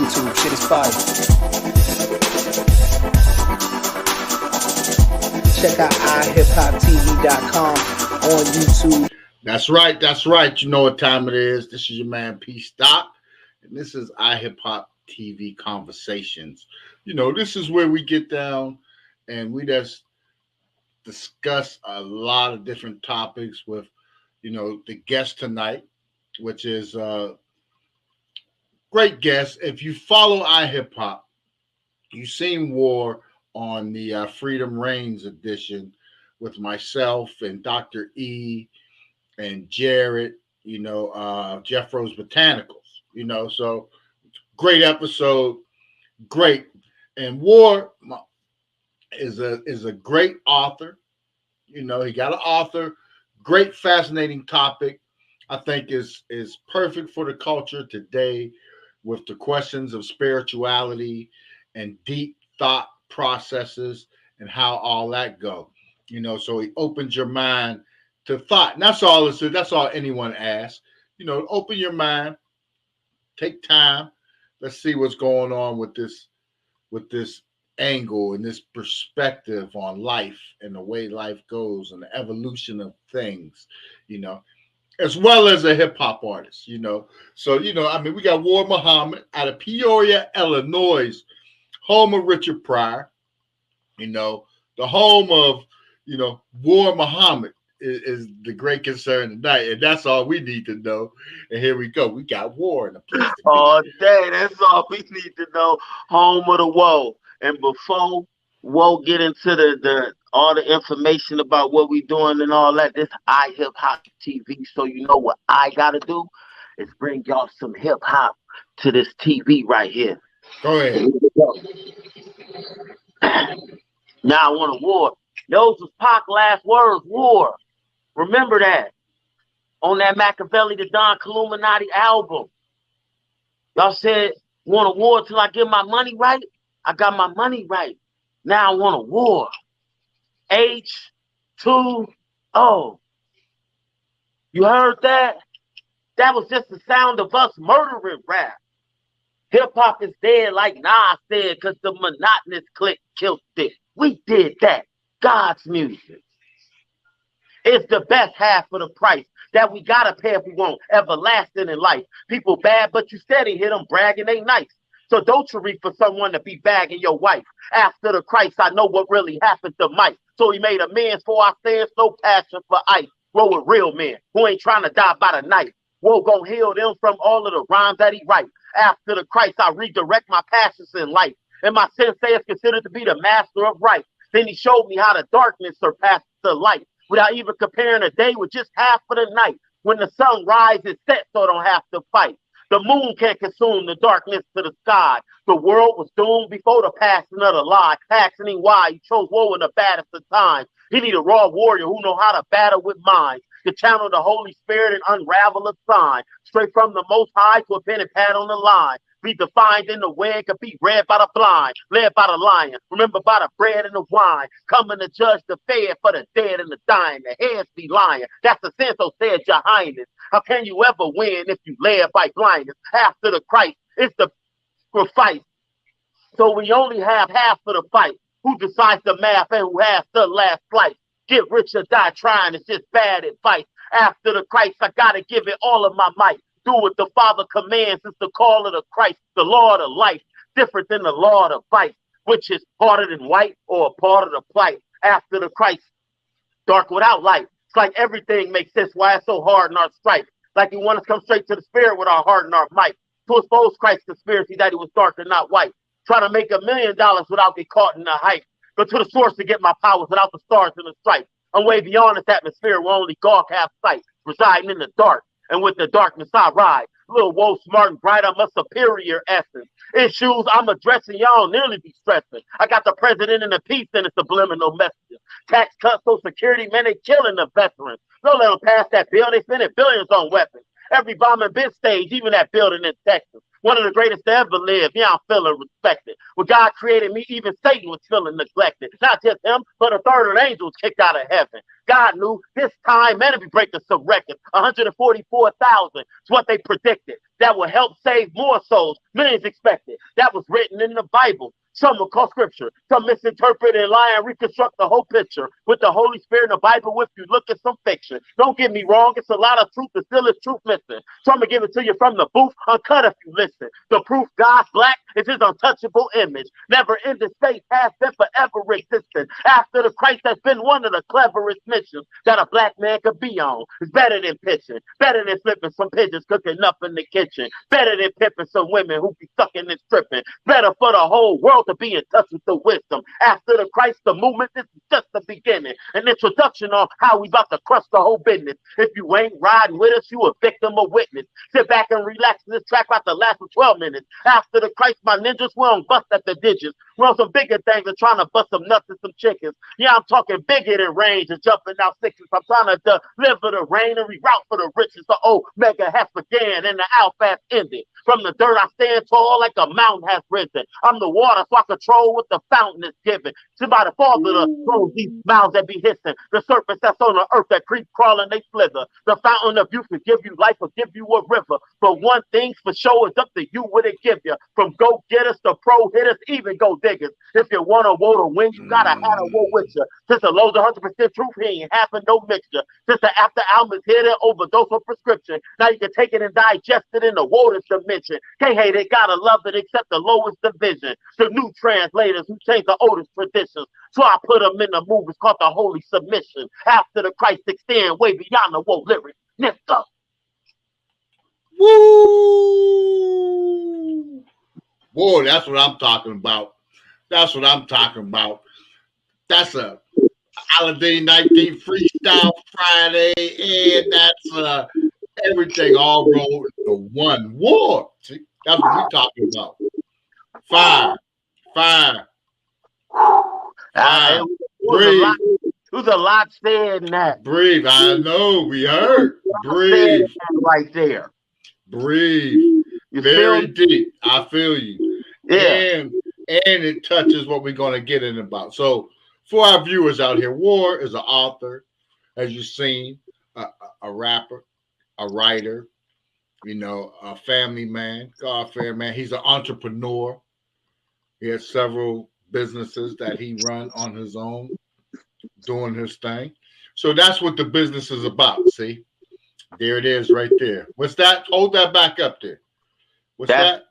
YouTube. Shit is fire. Check out iHipHopTV.com on YouTube. That's right. That's right. You know what time it is. This is your man PStock, and this is iHipHopTV Conversations. You know, this is where we get down and we just discuss a lot of different topics with, you know, the guest tonight, which is great guest. If you follow iHipHop, you've seen War on the Freedom Reigns edition with myself and Dr. E and Jared, you know, Jeffro's Botanicals, you know, so great episode, great. And War is a great author, you know, he got an author, great, fascinating topic. I think is perfect for the culture today with the questions of spirituality and deep thought processes and how all that go. You know, so he opens your mind to thought. And that's all it is. That's all anyone asks. You know, open your mind, take time. Let's see what's going on with this angle and this perspective on life and the way life goes and the evolution of things, you know, as well as a hip hop artist, you know. So, you know, I mean, we got War Muhammad out of Peoria, Illinois, home of Richard Pryor, you know, the home of, you know, War Muhammad is the great concern tonight. And that's all we need to know. And here we go. We got War in the place. All day. That's all we need to know. Home of the Woe. And before Woe get into the all the information about what we doing and all that, this iHipHopTV. So you know what I gotta do is bring y'all some hip hop to this TV right here. Go ahead. Now I want a war. Those was Pac last words, war. Remember that. On that Machiavelli the Don Illuminati album. Y'all said, want a war till I get my money right? I got my money right. Now I want a war. H2O. You heard that? That was just the sound of us murdering rap. Hip-hop is dead like Nas said because the monotonous click killed it. We did that. God's music. It's the best half of the price that we gotta pay if we want everlasting in life. People bad, but you steady hit them bragging they nice. So don't you reach for someone to be bagging your wife. After the Christ, I know what really happened to Mike. So he made amends for our sins, no passion for ice. Roll with real men who ain't trying to die by the night. Woe gonna heal them from all of the rhymes that he write. After the Christ, I redirect my passions in life. And my sensei is considered to be the master of right. Then he showed me how the darkness surpasses the light without even comparing a day with just half of the night. When the sun rises, set so I don't have to fight. The moon can't consume the darkness to the sky. The world was doomed before the passing of the lie. Asking him why he chose woe in the baddest of times. He need a raw warrior who know how to battle with minds, to channel the Holy Spirit and unravel a sign. Straight from the Most High to a pen and pad on the line. Be defined in the way and could be read by the blind, led by the lion, remember by the bread and the wine, coming to judge the fair for the dead and the dying, the heads be lying. That's the sense, so said your highness. How can you ever win if you led by blindness? After the Christ, it's the sacrifice. So we only have half of the fight. Who decides the math and who has the last flight? Get rich or die trying, it's just bad advice. After the Christ, I gotta give it all of my might. Do what the Father commands. It's the call of the Christ, the Lord of life, different than the Lord of vice, which is harder than white or a part of the plight. After the Christ, dark without light. It's like everything makes sense why it's so hard in our strife. Like you want us to come straight to the spirit with our heart and our might. To expose Christ's conspiracy that he was dark and not white. Try to make $1 million without getting caught in the hype. Go to the source to get my powers without the stars and the stripes. I'm way beyond this atmosphere where only God have sight, residing in the dark. And with the darkness I ride. Little woe, smart and bright, I'm a superior essence. Issues I'm addressing, y'all nearly be stressing. I got the president and the peace and a subliminal message. Tax cuts, Social Security, man, they killing the veterans. Don't let them pass that bill, they spending billions on weapons. Every bombing been staged, even that building in Texas. One of the greatest to ever live. Yeah, I'm feeling respected. When God created me, even Satan was feeling neglected. Not just him, but a third of the angels kicked out of heaven. God knew this time, man, if we break some records, 144,000 is what they predicted. That will help save more souls. Millions expected. That was written in the Bible. Some will call scripture. Some misinterpret and lie and reconstruct the whole picture. With the Holy Spirit in the Bible, if you look at some fiction. Don't get me wrong, it's a lot of truth, but still is truth missing. So I'm going to give it to you from the booth, uncut if you listen. The proof God's black is his untouchable image. Never in the state has been forever existing. After the Christ has been one of the cleverest missions that a black man could be on. It's better than pitching. Better than flipping some pigeons cooking up in the kitchen. Better than pimping some women who be sucking and stripping. Better for the whole world to be in touch with the wisdom. After the Christ, the movement, this is just the beginning. An introduction on how we about to crush the whole business. If you ain't riding with us, you a victim or witness. Sit back and relax. This track about to last for 12 minutes. After the Christ, my ninjas, we don't bust at the digits. We're on some bigger things and trying to bust some nuts and some chickens. Yeah, I'm talking bigger than range and jumping out sixes. I'm trying to deliver the rain and reroute for the riches. The Omega has began and the Alpha ended. From the dirt, I stand tall like a mountain has risen. I'm the water, so I control what the fountain is giving. Somebody fall to the throne, these mouths that be hissing. The serpents that's on the earth that creep crawling, they slither. The fountain of youth will give you life or give you a river. But one thing's for sure, it's up to you what it give you. From go-getters to pro-hitters, even go-diggers. If you want a woe to win, you gotta have a woe with you. Since the low's 100% truth, he ain't having no mixture. Since the after album is here to overdose on prescription. Now you can take it and digest it in the waters dimension. Can't hate it, gotta love it, except the lowest division. The new translators who change the oldest traditions. So I put them in the movies called the Holy Submission. After the Christ extend, way beyond the woe lyrics. Next up. Woo! Boy, that's what I'm talking about. That's what I'm talking about. That's a holiday 19 freestyle Friday, and that's everything all rolled into one war. See, that's what we're talking about. Fire. Breathe. There's a lot said in that. Breathe. I know. We heard. Breathe. Right there. Breathe. You Very deep. I feel you. Yeah. And it touches what we're going to get in about. So for our viewers out here, War is an author, as you've seen, a rapper, a writer, a family man, God-fearing man. He's an entrepreneur. He has several businesses that he run on his own, doing his thing. So that's what the business is about. See, there it is right there. What's that? Hold that back up there. What's that?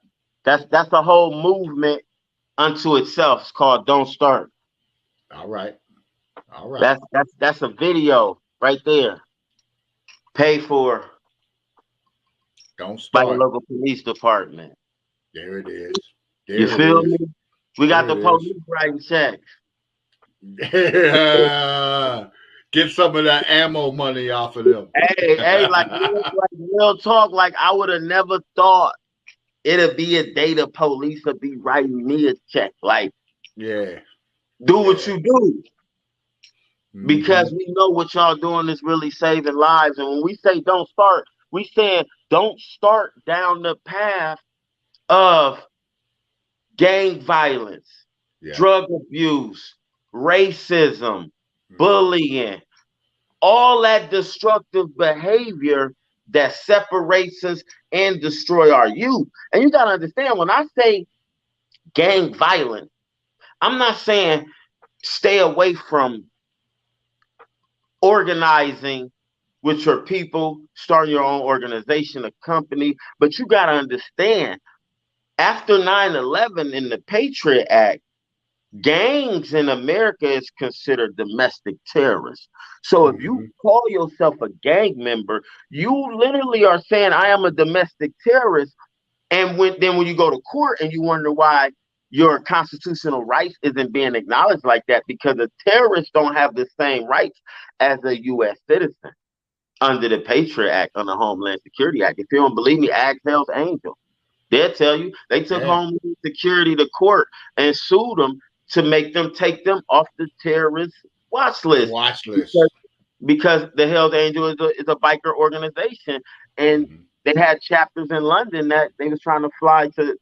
That's a whole movement unto itself. It's called Don't Start. All right. That's a video right there. Paid for. Don't Start. By the local police department. There it is. You feel me? We got the police writing checks. Yeah. Get some of that ammo money off of them. Hey, like real talk, like I would have never thought it'd be a day the police would be writing me a check. Like, yeah. Do what you do. Because we know what y'all doing is really saving lives. And when we say don't start, we saying don't start down the path of gang violence, drug abuse, racism, bullying, all that destructive behavior that separates us and destroy our youth. And you got to understand, when I say gang violence, I'm not saying stay away from organizing with your people, starting your own organization, a company, but you got to understand, after 9/11 in the Patriot Act, gangs in America is considered domestic terrorists. So if you call yourself a gang member, you literally are saying, I am a domestic terrorist. And when you go to court and you wonder why your constitutional rights isn't being acknowledged like that, because the terrorists don't have the same rights as a U.S. citizen under the Patriot Act, under the Homeland Security Act. If you don't believe me, ask Hell's Angel. They'll tell you they took Homeland Security to court and sued them to make them take them off the terrorist watch list. Because the Hell's Angel is a biker organization, and they had chapters in London that they was trying to fly to,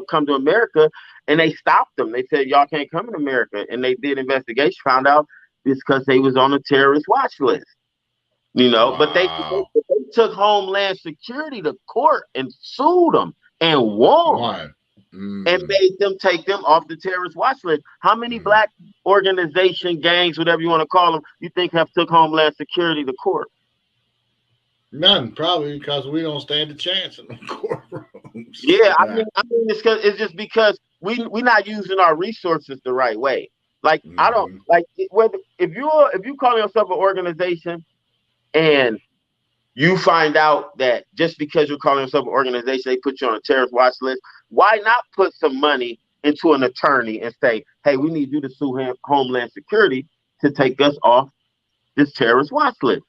come to America, and they stopped them. They said, y'all can't come in America. And they did investigation, found out it's because they was on a terrorist watch list. Wow. But they took Homeland Security to court and sued them and won. And made them take them off the terrorist watch list. How many black organization, gangs, whatever you want to call them, you think have took Homeland Security to court? None, probably because we don't stand a chance in the courtrooms. Yeah, I mean, it's just because we're not using our resources the right way. Like I don't like whether if you call yourself an organization and you find out that just because you're calling yourself an organization, they put you on a terrorist watch list. Why not put some money into an attorney and say, hey, we need you to sue Homeland Security to take us off this terrorist watch list?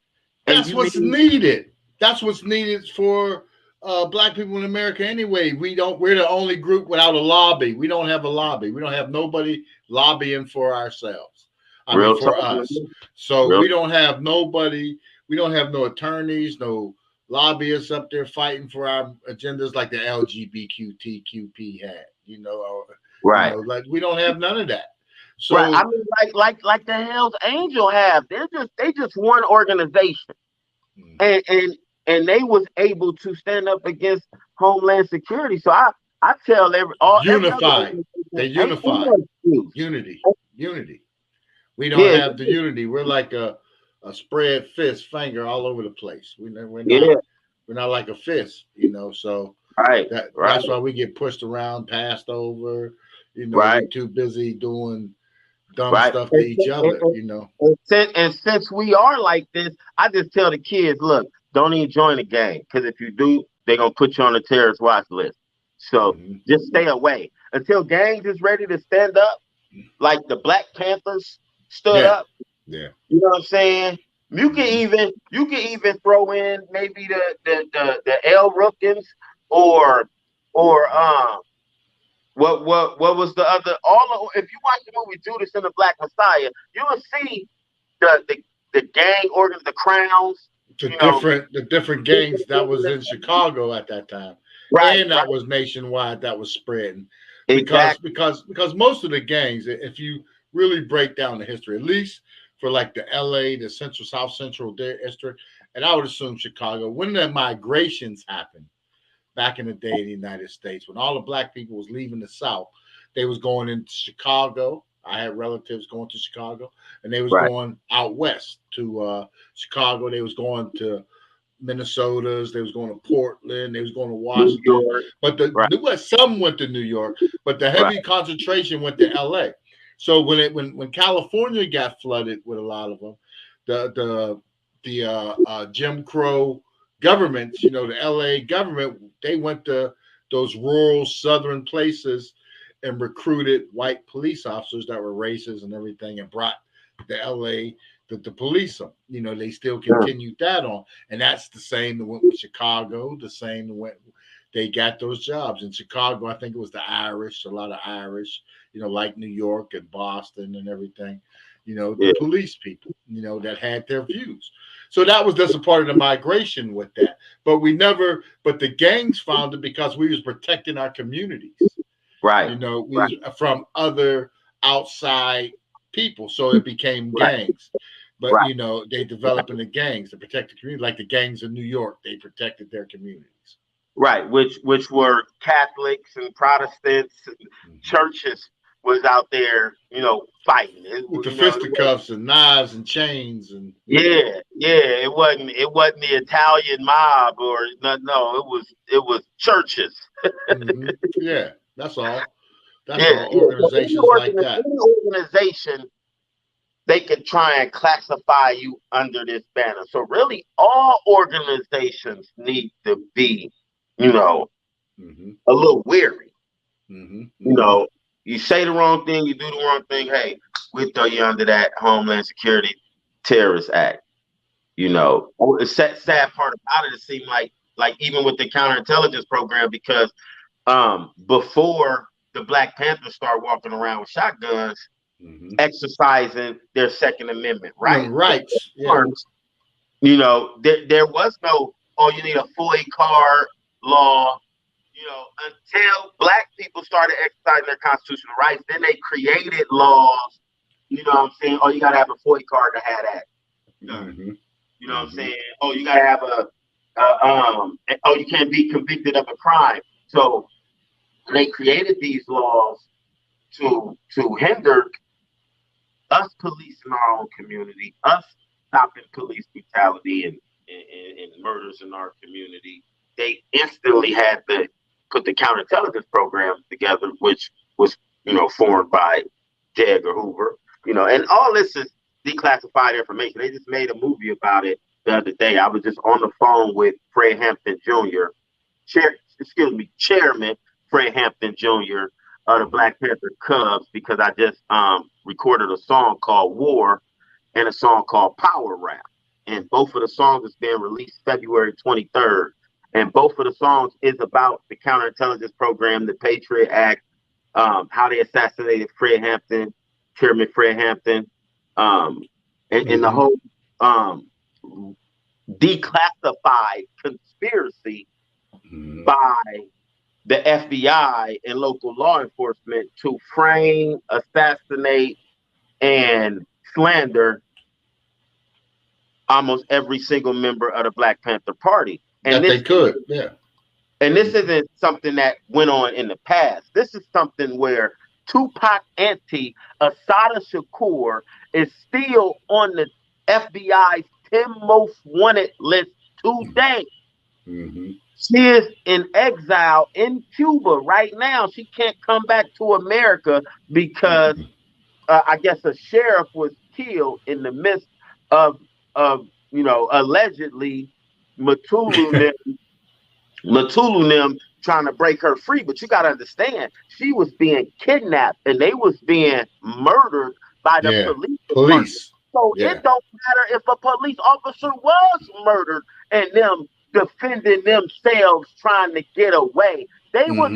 That's what's needed. That's what's needed for black people in America anyway. We're the only group without a lobby. We don't have a lobby. We don't have nobody lobbying for ourselves. For us. So we don't have nobody. We don't have no attorneys, no lobbyists up there fighting for our agendas like the LGBTQP had, right? Like we don't have none of that. So right. I mean, like the Hell's Angel have. They just one organization, and they was able to stand up against Homeland Security. So I tell unified. They unified. Unity. We don't have the unity. We're like a spread fist finger all over the place. We're not like a fist, so that's why we get pushed around, passed over, we're too busy doing dumb stuff to each other, And since we are like this, I just tell the kids, look, don't even join the gang, because if you do, they're going to put you on a terrorist watch list. So just stay away until gangs is ready to stand up, like the Black Panthers stood up. Yeah, you know what I'm saying. You can even throw in maybe the L. Rookins or what was the other? If you watch the movie Judas and the Black Messiah, you will see the gang the Crowns, the different gangs that was in Chicago at that time, and that was nationwide. That was spreading because most of the gangs, if you really break down the history, at least for like the LA, the South Central district, and I would assume Chicago, when the migrations happened back in the day in the United States, when all the black people was leaving the South, they was going into Chicago. I had relatives going to Chicago, and they was going out west to Chicago. They was going to Minnesota. They was going to Portland. They was going to Washington. But some went to New York, but the heavy concentration went to LA. So when California got flooded with a lot of them, the Jim Crow governments, the LA government, they went to those rural southern places and recruited white police officers that were racist and everything, and brought the LA to police them. They still continued that on, and that's the same that went with Chicago. The same that went. They got those jobs in Chicago. I think it was the Irish, a lot of Irish, like New York and Boston and everything, the police people, that had their views. So that was just a part of the migration with that. But the gangs found it because we was protecting our communities. Right. From other outside people. So it became gangs. But, they developed in the gangs to protect the community, like the gangs in New York. They protected their communities. Right, which were Catholics and Protestants and churches was out there, fighting. With the fisticuffs and knives and chains and it wasn't the Italian mob or no, it was churches. Yeah, that's all. That's all organizations like that. Any organization, they could try and classify you under this banner. So really, all organizations need to be a little weary. You say the wrong thing, you do the wrong thing. Hey, we throw you under that Homeland Security Terrorist Act. The sad part about it seemed like even with the counterintelligence program, because before the Black Panthers start walking around with shotguns, exercising their Second Amendment rights. There was oh, you need a FOIA card law. You know, until black people started exercising their constitutional rights, then they created laws. You know what I'm saying? Oh, you gotta have a FOIA card to have that. You know what I'm saying? Oh, you gotta have oh, you can't be convicted of a crime. So they created these laws to hinder us policing our own community, us stopping police brutality and murders in our community. They instantly had to put the counterintelligence program together, which was, you know, formed by J. Edgar Hoover, you know, and all this is declassified information. They just made a movie about it the other day. I was just on the phone with Fred Hampton Jr., Chairman Fred Hampton Jr. of the Black Panther Cubs, because I just recorded a song called War and a song called Power Rap. And both of the songs is being released February 23rd. And both of the songs is about the counterintelligence program, the Patriot Act, how they assassinated Fred Hampton, Chairman Fred Hampton, and the whole declassified conspiracy by the FBI and local law enforcement to frame, assassinate, and slander almost every single member of the Black Panther Party. And they could, yeah. And this isn't something that went on in the past. This is something where Tupac auntie Assata Shakur is still on the FBI's 10 most wanted list today. She is in exile in Cuba right now. She can't come back to America because I guess a sheriff was killed in the midst of you know, allegedly Matulu them trying to break her free. But you got to understand, she was being kidnapped and they was being murdered by the police. So it don't matter if a police officer was murdered and them defending themselves trying to get away. They was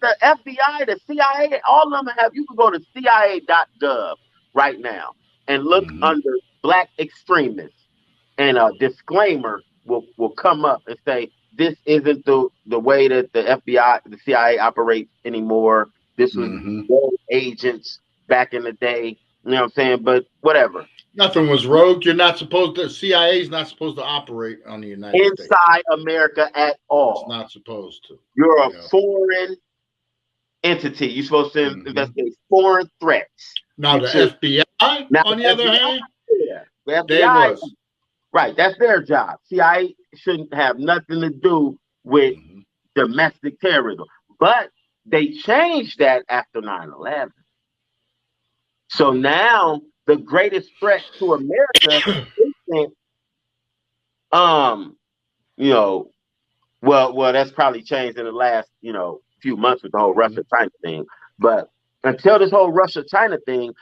the FBI, the CIA, all of them have. You can go to CIA.gov right now and look under Black extremists, and a disclaimer will come up and say, this isn't the way that the FBI, the CIA operates anymore. This was rogue agents back in the day. You know what I'm saying? But whatever. Nothing was rogue. You're not supposed to. CIA is not supposed to operate on the United States. Inside America at all. It's not supposed to. You're a foreign entity. You're supposed to investigate foreign threats. Now the FBI, on the other hand, the FBI, right? That's their job. CIA shouldn't have nothing to do with domestic terrorism. But they changed that after 9/11. So now the greatest threat to America isn't, you know, well, that's probably changed in the last, you know, few months with the whole Russia-China thing. But until this whole Russia-China thing,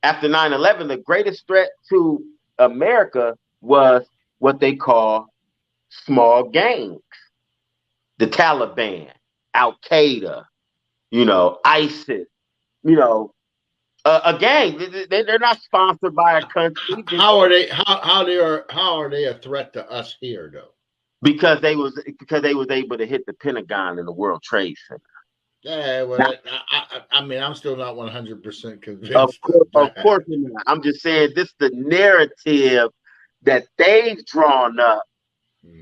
after 9/11, the greatest threat to America was what they call small gangs. The Taliban, Al-Qaeda, you know, ISIS, you know, a gang. They're not sponsored by a country. How are they a threat to us here though? Because they was able to hit the Pentagon and the World Trade Center. Yeah, well, now, I mean, I'm still not 100% convinced. Of course not. I'm just saying this is the narrative that they've drawn up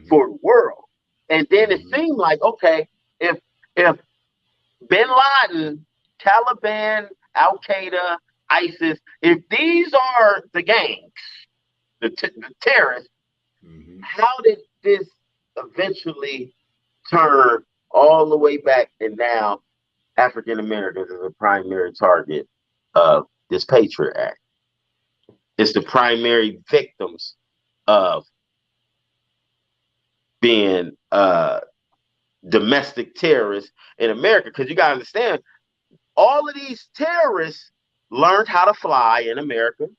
for the world. And then it seemed like, okay, if Bin Laden, Taliban, Al-Qaeda, ISIS, if these are the gangs, the terrorists, how did this eventually turn all the way back, and now African Americans is a primary target of this Patriot Act? It's the primary victims of being domestic terrorists in America. Because you got to understand, all of these terrorists learned how to fly in America.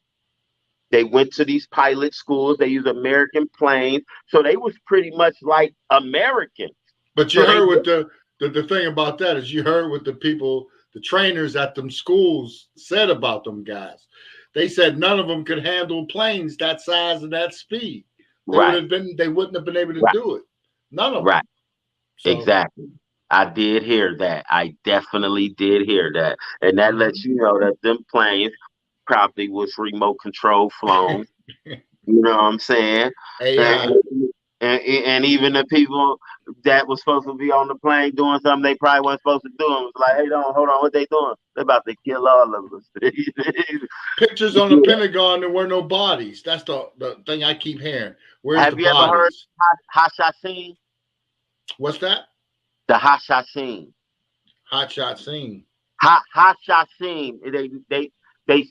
They went to these pilot schools. They used American planes. So they was pretty much like Americans. But you heard what the thing about that is, you heard what the people, the trainers at them schools said about them guys. They said none of them could handle planes that size and that speed. Right. They wouldn't have been able to Right. do it. None of them. Right. So, Exactly. I did hear that. I definitely did hear that. And that lets you know that them planes probably was remote control flown. You know what I'm saying? AI. And even the people that was supposed to be on the plane doing something they probably weren't supposed to do. It was like, hey, hold on, what they doing? They're about to kill all of us. Pictures on the Pentagon, there were no bodies. That's the thing I keep hearing. Where's Have the you ever heard bodies? Hashashin? What's that? The Hashashin. Hot shot scene. Hashashin. They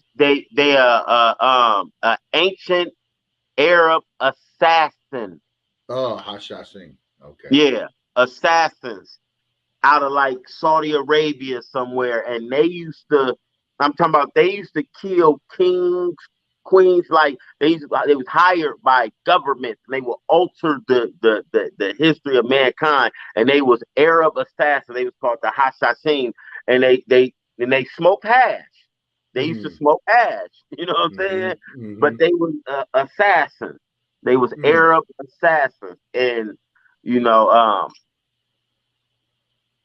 ancient Arab assassin. Oh, hot shot scene. Okay. Yeah, assassins out of like Saudi Arabia somewhere, and they used to. I'm talking about they used to kill kings, queens. Like they was hired by governments. And they would alter the history of mankind, and they was Arab assassins. They was called the Hashashin, and they smoked hash. They used to smoke hash. You know what I'm saying? But they was assassins. They was Arab assassins, and you know,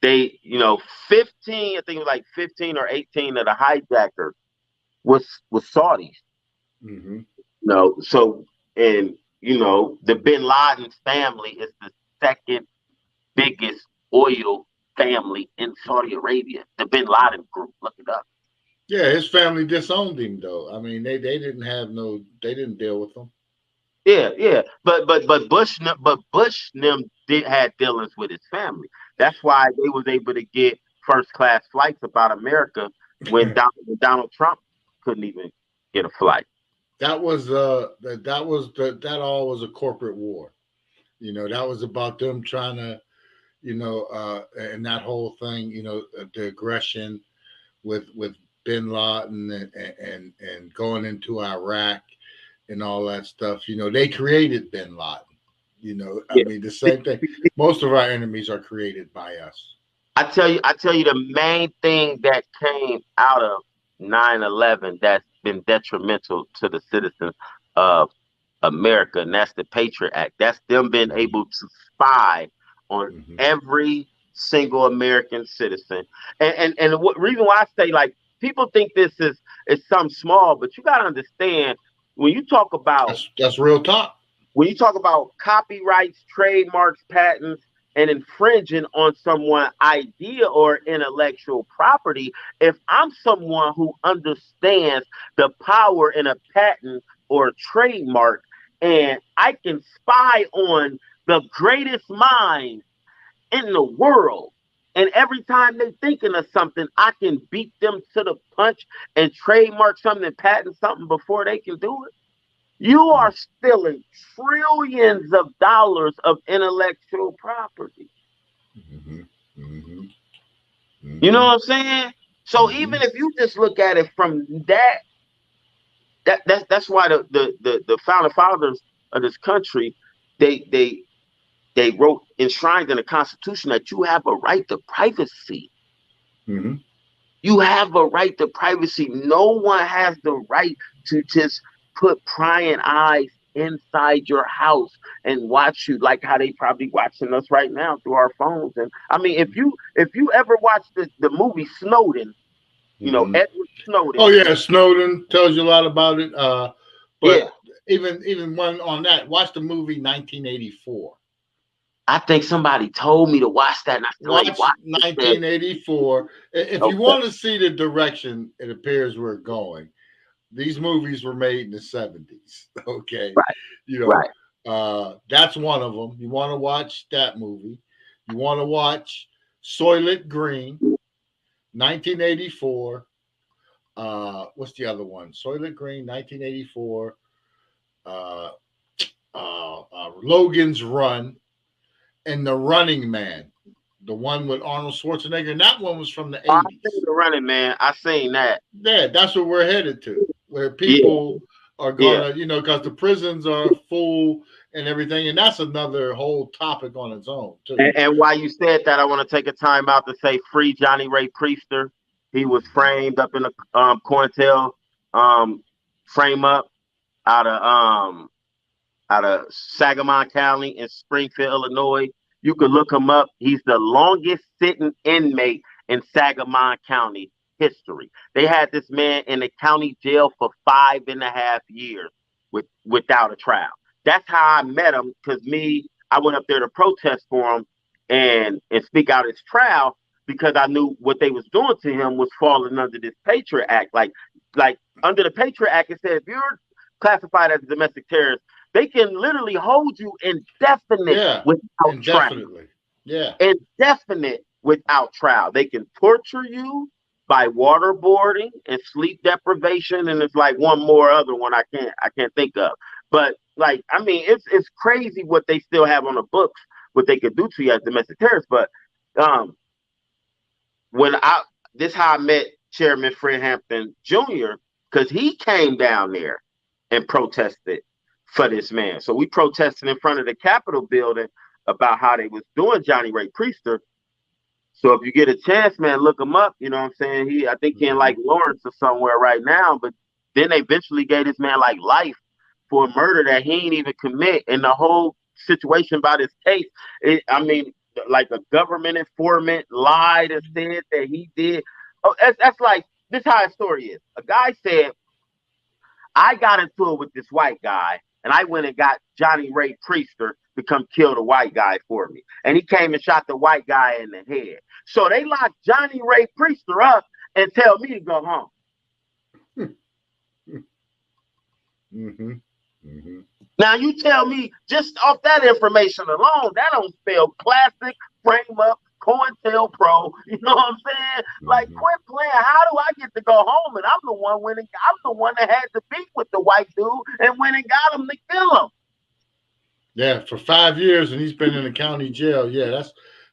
they, 15, I think it was like 15 or 18 of the hijackers was Saudis. So, and the Bin Laden's family is the second biggest oil family in Saudi Arabia. The Bin Laden group, look it up. Yeah, his family disowned him though. I mean, they didn't deal with him. Yeah. But Bush them had dealings with his family. That's why they was able to get first class flights about America when Donald Trump couldn't even get a flight. That all was a corporate war. That was about them trying to, and that whole thing, the aggression with Bin Laden and going into Iraq and all that stuff. They created Bin Laden. I mean, the same thing. Most of our enemies are created by us. I tell you, the main thing that came out of 9/11 that's been detrimental to the citizens of America, and that's the Patriot Act. That's them being able to spy on every single American citizen. And the reason why I say, like, people think this is something small, but you got to understand when you talk about that's real talk. When you talk about copyrights, trademarks, patents, and infringing on someone's idea or intellectual property, if I'm someone who understands the power in a patent or a trademark, and I can spy on the greatest minds in the world, and every time they're thinking of something, I can beat them to the punch and trademark something and patent something before they can do it. You are stealing trillions of dollars of intellectual property. You know what I'm saying? So even if you just look at it from that's why the founding fathers of this country, they wrote enshrined in the Constitution that you have a right to privacy. You have a right to privacy. No one has the right to just put prying eyes inside your house and watch you, like how they probably watching us right now through our phones. And I mean, if you ever watch the movie Snowden, Edward Snowden. Oh yeah, Snowden tells you a lot about it. But even one on that, watch the movie 1984. I think somebody told me to watch that, and I still ain't watched 1984. If you want to see the direction it appears we're going, these movies were made in the 70s. Okay. Right. That's one of them. You want to watch that movie. You want to watch Soylent Green, 1984. What's the other one? Soylent Green, 1984. Logan's Run, and The Running Man, the one with Arnold Schwarzenegger. And that one was from the 80s. I seen The Running Man. I seen that. Yeah, that's what we're headed to. Where people are gonna, because the prisons are full and everything, and that's another whole topic on its own too. And while you said that, I want to take a time out to say free Johnny Ray Priester. He was framed up in the COINTEL frame up out of out of Sagamon County in Springfield, Illinois. You can look him up. He's the longest sitting inmate in Sagamon County history. They had this man in the county jail for 5.5 years without a trial. That's how I met him, because I went up there to protest for him and speak out his trial, because I knew what they was doing to him was falling under this Patriot Act. Like under the Patriot Act, it said if you're classified as a domestic terrorist, they can literally hold you indefinite without trial. Yeah. Indefinite without trial. They can torture you by waterboarding and sleep deprivation, and it's like one more other one I can't think of. But like, I mean, it's crazy what they still have on the books, what they could do to you as domestic terrorists. But this how I met Chairman Fred Hampton Jr., because he came down there and protested for this man. So we protested in front of the Capitol building about how they was doing Johnny Ray Priester. So if you get a chance, man, look him up. You know what I'm saying? I think he in like Lawrence or somewhere right now. But then they eventually gave this man like life for a murder that he ain't even commit. And the whole situation about his case, like a government informant lied and said that he did. Oh, that's like, this how his story is. A guy said, I got into it with this white guy, and I went and got Johnny Ray Priester to come kill the white guy for me. And he came and shot the white guy in the head. So they locked Johnny Ray Priester up and tell me to go home. Now you tell me, just off that information alone, that don't spell classic, frame up, COINTELPRO. You know what I'm saying? Like, quit playing. How do I get to go home? And I'm the one that had to beef with the white dude and went and got him to kill him. Yeah, for 5 years, and he's been in the county jail. Yeah,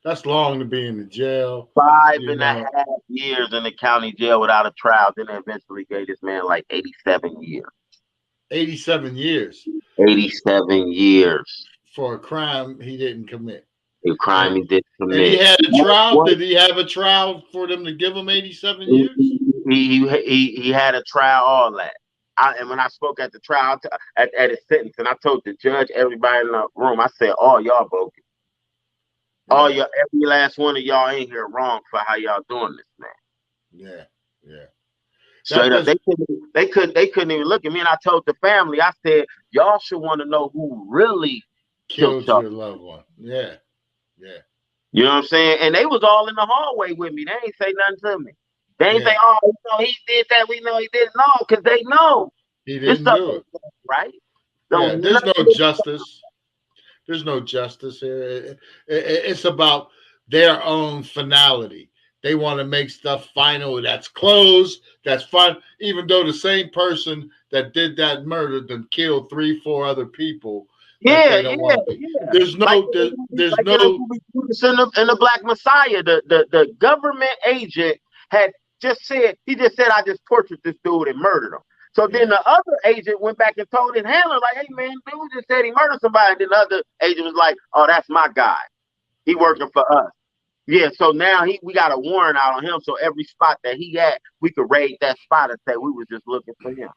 that's long to be in the jail. 5.5 years in the county jail without a trial. Then they eventually gave this man like 87 years. 87 years. 87 years. For a crime he didn't commit. A crime he didn't commit. And he had a trial? Did he have a trial for them to give him 87 years? He had a trial, all that. And when I spoke at the trial, at his sentence, and I told the judge, everybody in the room, I said, all y'all bogus. All y'all, every last one of y'all ain't here wrong for how y'all doing this, man. Yeah. Straight up, they couldn't even look at me. And I told the family, I said, y'all should want to know who really killed your loved one. Yeah. You know what I'm saying? And they was all in the hallway with me. They ain't say nothing to me. They ain't say, oh, we know he did that. We know he didn't. No, because they know. He didn't do it. Right? Yeah, there's no justice. There's no justice here. It's about their own finality. They want to make stuff final. That's closed. That's fine. Even though the same person that did that murder then killed 3-4 other people. Yeah. There's no. In the Black Messiah, the government agent had just said, I just tortured this dude and murdered him. So then the other agent went back and told his handler, like, hey man, dude just said he murdered somebody. And then the other agent was like, oh, that's my guy. He working for us. Yeah, so now we got a warrant out on him. So every spot that he had, we could raid that spot and say we was just looking for him.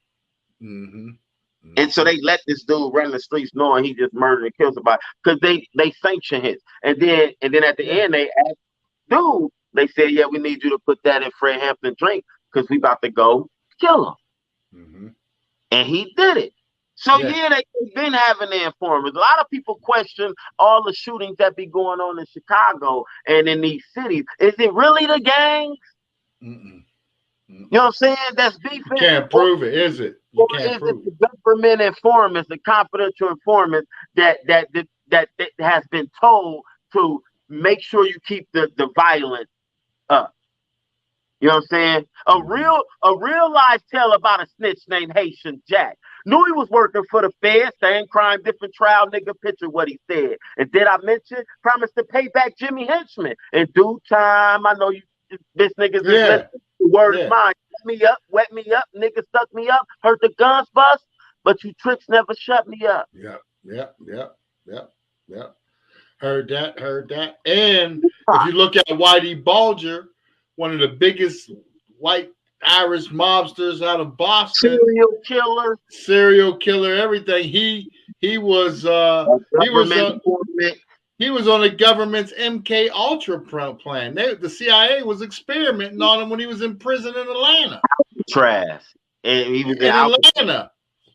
And so they let this dude run the streets knowing he just murdered and killed somebody, because they sanction his. And then at the end they asked, dude, they said, yeah, we need you to put that in Fred Hampton drink because we about to go kill him. And he did it. So they've been having the informers. A lot of people question all the shootings that be going on in Chicago and in these cities. Is it really the gangs? You know what I'm saying? That's beefing. You can't prove it, is it? You can't prove it. The government informants, the confidential informants that has been told to make sure you keep the violence up. You know what I'm saying? A real life tale about a snitch named Haitian Jack. Knew he was working for the Fed, same crime, different trial, nigga, picture what he said. And did I mention, promised to pay back Jimmy Henchman in due time? I know you, this nigga's the word is mine. Wet me up, nigga stuck me up, heard the guns bust, but you tricks never shut me up. Yep. Heard that. And if you look at Whitey Bulger, one of the biggest white Irish mobsters out of Boston, serial killer, everything. He He was he was on the government's MK Ultra plan. The CIA was experimenting on him when he was in prison in Atlanta. Trash. And he was in Atlanta.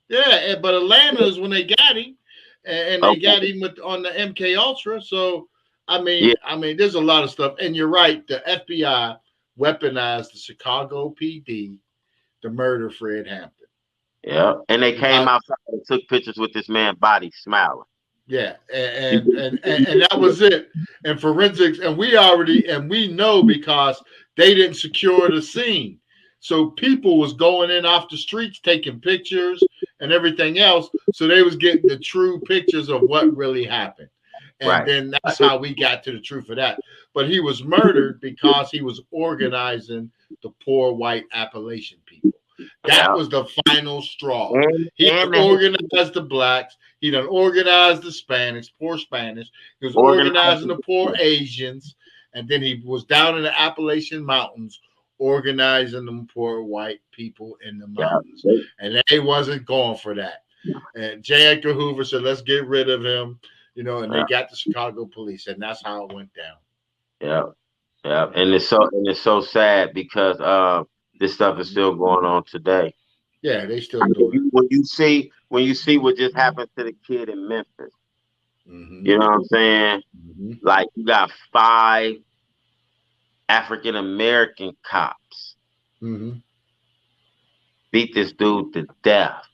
Yeah, but Atlanta is when they got him, and they got him on the MK Ultra. So I mean, there's a lot of stuff. And you're right. The FBI weaponized the Chicago PD to murder Fred Hampton. Yeah, and they came outside and took pictures with this man's body smiling. Yeah, and that was it. And forensics, and we know because they didn't secure the scene. So people was going in off the streets taking pictures and everything else. So they was getting the true pictures of what really happened. And then that's how we got to the truth of that. But he was murdered because he was organizing the poor white Appalachian people. That was the final straw. He organized the blacks. He done organized the Spanish, poor Spanish. He was organizing the poor Asians. And then he was down in the Appalachian Mountains organizing them poor white people in the mountains. And they wasn't going for that. And J. Edgar Hoover said, let's get rid of him. You know, and they got the Chicago police, and that's how it went down. Yeah. And it's so sad because this stuff is still going on today. Yeah, they still do it. When you see what just happened to the kid in Memphis, you know what I'm saying? Like you got 5 African American cops beat this dude to death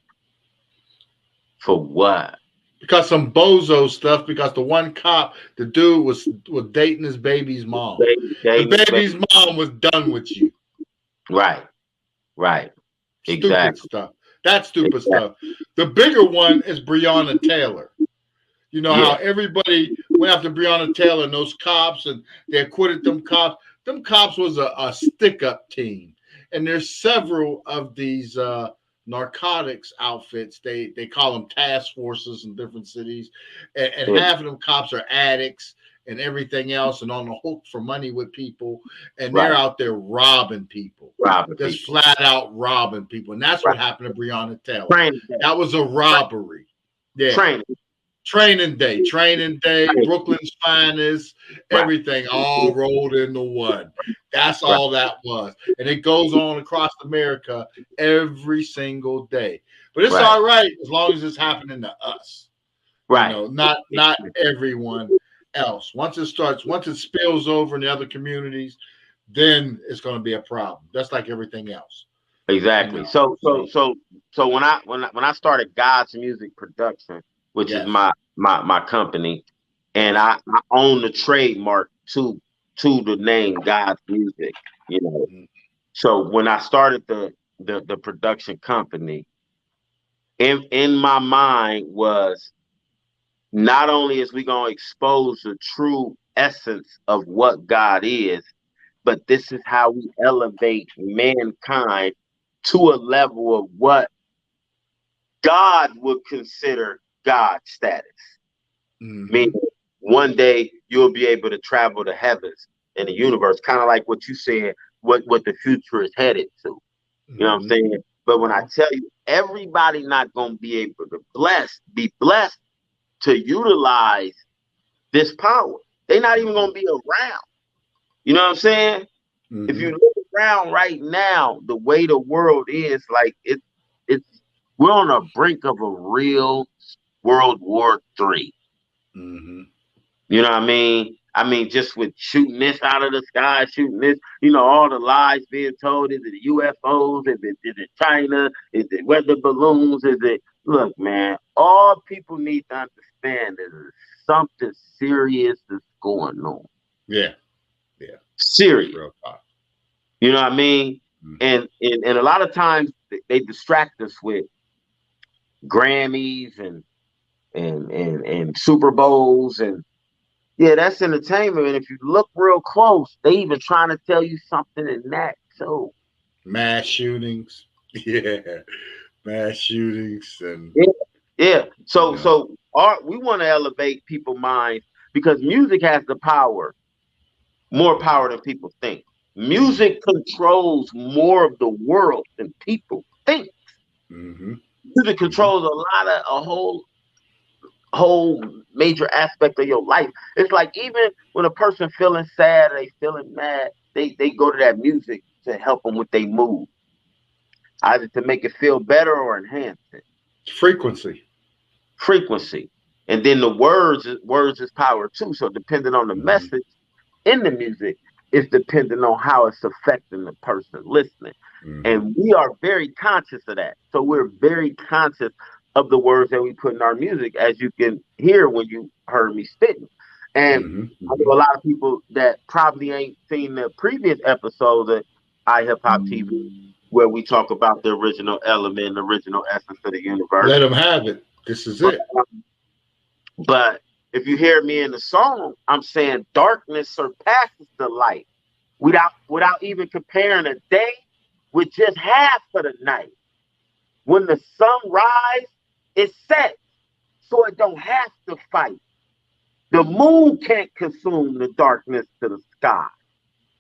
for what? Because some bozo stuff. Because the one cop, the dude was dating his baby's mom. The baby's mom was done with you. Right. Stupid stuff. That's stupid stuff. The bigger one is Breonna Taylor. You know how everybody went after Breonna Taylor and those cops, and they acquitted them cops. Them cops was a stick-up team. And there's several of these narcotics outfits. They call them task forces in different cities. And half of them cops are addicts and everything else and on the hook for money with people. And they're out there robbing people. Just flat out robbing people. And that's what happened to Breonna Taylor. That was a robbery. Yeah. Training day, Brooklyn's finest, everything all rolled into one. That's all that was. And it goes on across America every single day. But it's all right as long as it's happening to us. You know, not everyone else. Once it spills over in the other communities, then it's going to be a problem. That's like everything else. Exactly. You know? So when I started God's Music Production, which is my company, and I own the trademark to the name God's Music, you know. So when I started the production company, in my mind was not only is we gonna expose the true essence of what God is, but this is how we elevate mankind to a level of what God would consider God status. Meaning one day you'll be able to travel the heavens and the universe, kind of like what you said, what the future is headed to. You know what I'm saying? But when I tell you, everybody not gonna be able to be blessed to utilize this power. They're not even gonna be around. You know what I'm saying? If you look around right now, the way the world is, like it's we're on the brink of a real World War III. You know what I mean? I mean, just with shooting this out of the sky, shooting this, you know, all the lies being told. Is it UFOs? Is it China? Is it weather balloons? Is it, look, man, all people need to understand is something serious is going on. Yeah. Serious. You know what I mean? And a lot of times they distract us with Grammys and Super Bowls, and that's entertainment. And if you look real close, they even trying to tell you something in that too. Mass shootings, mass shootings, and So we want to elevate people's minds because music has the power, more power than people think. Music controls more of the world than people think. Music controls a whole whole major aspect of your life. It's like even when a person feeling sad or they feeling mad, they go to that music to help them with their mood, either to make it feel better or enhance it. Frequency. And then the words is power too. So depending on the message in the music, it's depending on how it's affecting the person listening. And we are very conscious of that. So we're very conscious of the words that we put in our music, as you can hear when you heard me spitting. And I know a lot of people that probably ain't seen the previous episodes of iHipHopTV, where we talk about the original element, the original essence of the universe. Let them have it. This is it. But if you hear me in the song, I'm saying darkness surpasses the light, without even comparing a day with just half of the night. When the sun rises, it sets, so it don't have to fight. The moon can't consume the darkness to the sky.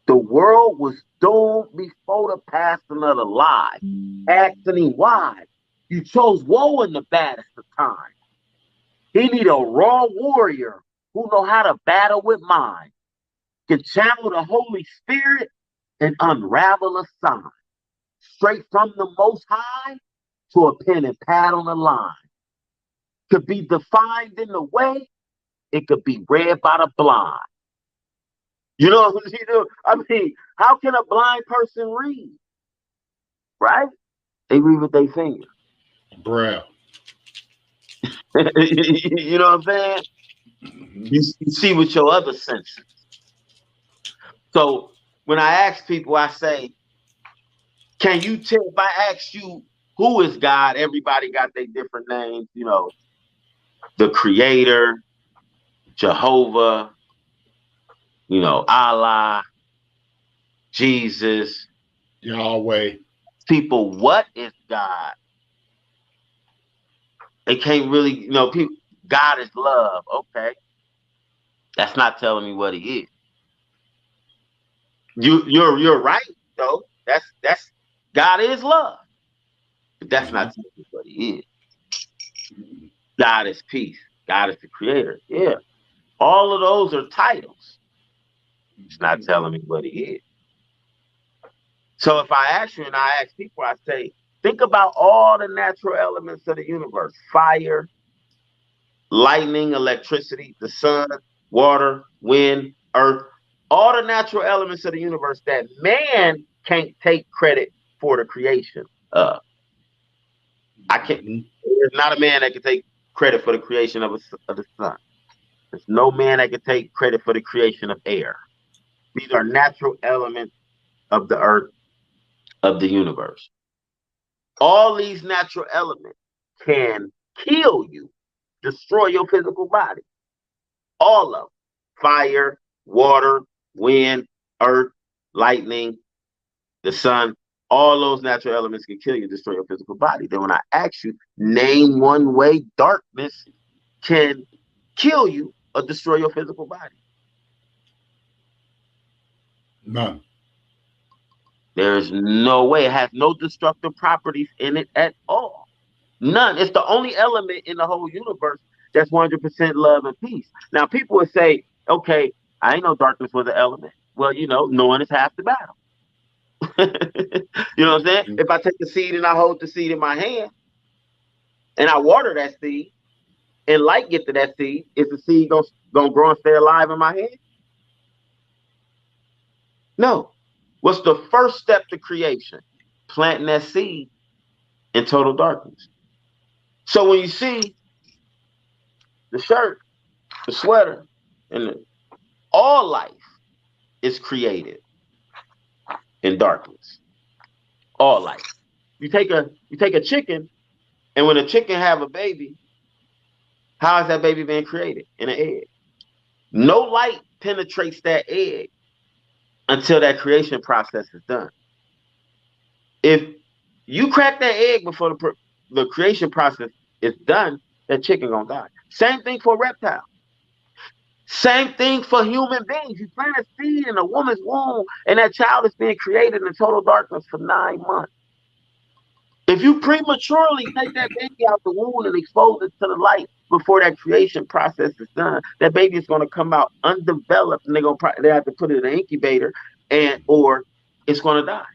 The world was doomed before the passing of the light. Asking him why. You chose woe in the baddest of times. He need a raw warrior who know how to battle with mind, can channel the Holy Spirit and unravel a sign, straight from the Most High to a pen and pad on the line. Could be defined in the way, it could be read by the blind. You know what you do? I mean, how can a blind person read? Right? They read with their fingers. Braille. You know what I'm saying? You see with your other senses. So when I ask people, I say, can you tell, if I ask you who is God, everybody got their different names, you know, the Creator, Jehovah, you know, Allah, Jesus, Yahweh. People, what is God? They can't really, you know, people, God is love. Okay. That's not telling me what he is. You're right, though. That's God is love. But that's not telling me what he is. God is peace. God is the creator. Yeah. All of those are titles. It's not telling me what he is. So if I ask you and I ask people, I say, think about all the natural elements of the universe: fire, lightning, electricity, the sun, water, wind, earth, all the natural elements of the universe that man can't take credit for the creation of. I can't. There's not a man that can take credit for the creation of the sun. There's no man that can take credit for the creation of air. These are natural elements of the earth, of the universe. All these natural elements can kill you, destroy your physical body. All of them. Fire, water, wind, earth, lightning, the sun. All those natural elements can kill you, destroy your physical body. Then when I ask you, name one way darkness can kill you or destroy your physical body. None. There's no way. It has no destructive properties in it at all. None. It's the only element in the whole universe that's 100% love and peace. Now, people would say, okay, I ain't know darkness was an element. Well, you know, knowing is half the battle. You know what I'm saying? If I take the seed and I hold the seed in my hand and I water that seed and light get to that seed, is the seed gonna grow and stay alive in my hand? No. What's the first step to creation? Planting that seed in total darkness. So when you see the shirt, the sweater, and all life is created in darkness. All life. You take a chicken, and when a chicken have a baby, how is that baby being created? In an egg. No light penetrates that egg until that creation process is done. If you crack that egg before the creation process is done, that chicken gonna die. Same thing for reptiles. Same thing for human beings. You plant a seed in a woman's womb, and that child is being created in total darkness for 9 months. If you prematurely take that baby out the womb and expose it to the light, before that creation process is done, that baby is going to come out undeveloped, and they have to put it in an incubator, or it's going to die.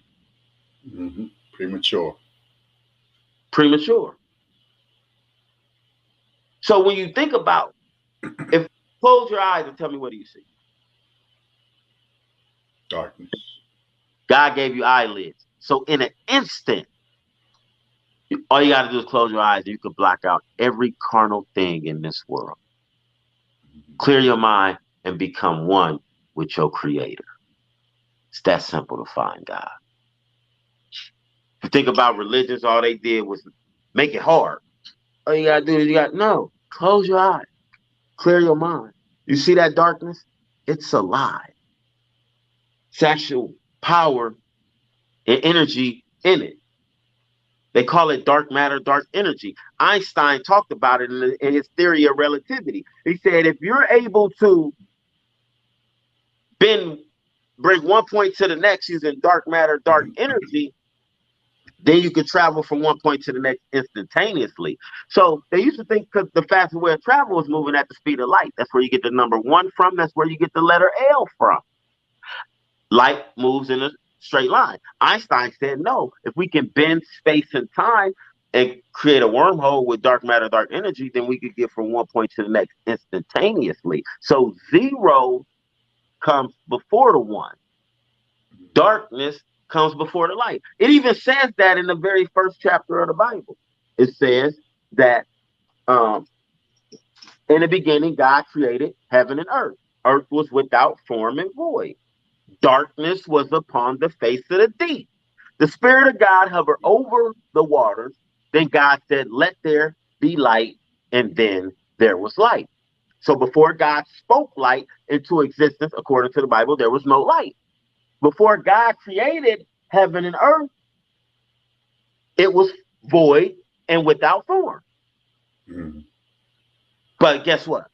Mm-hmm. Premature. So when you think about, if close your eyes and tell me, what do you see? Darkness. God gave you eyelids. So in an instant, all you got to do is close your eyes and you can block out every carnal thing in this world. Clear your mind and become one with your creator. It's that simple to find God. If you think about religions, all they did was make it hard. All you got to do is close your eyes. Clear your mind. You see that darkness? It's alive. Sexual power and energy in it. They call it dark matter, dark energy. Einstein talked about it in his theory of relativity. He said, if you're able to bring one point to the next using dark matter, dark energy, then you could travel from one point to the next instantaneously. So they used to think, because the fastest way of travel is moving at the speed of light. That's where you get the number 1 from. That's where you get the letter L from. Light moves in a straight line. Einstein said, no, if we can bend space and time and create a wormhole with dark matter, dark energy, then we could get from one point to the next instantaneously. So 0 comes before the 1. Darkness comes before the light. It even says that in the very first chapter of the Bible. It says that in the beginning, God created heaven and earth. Earth was without form and void. Darkness was upon the face of the deep. The Spirit of God hovered over the waters. Then God said, let there be light. And then there was light. So before God spoke light into existence, according to the Bible, there was no light. Before God created heaven and earth, it was void and without form. Mm-hmm. But guess what?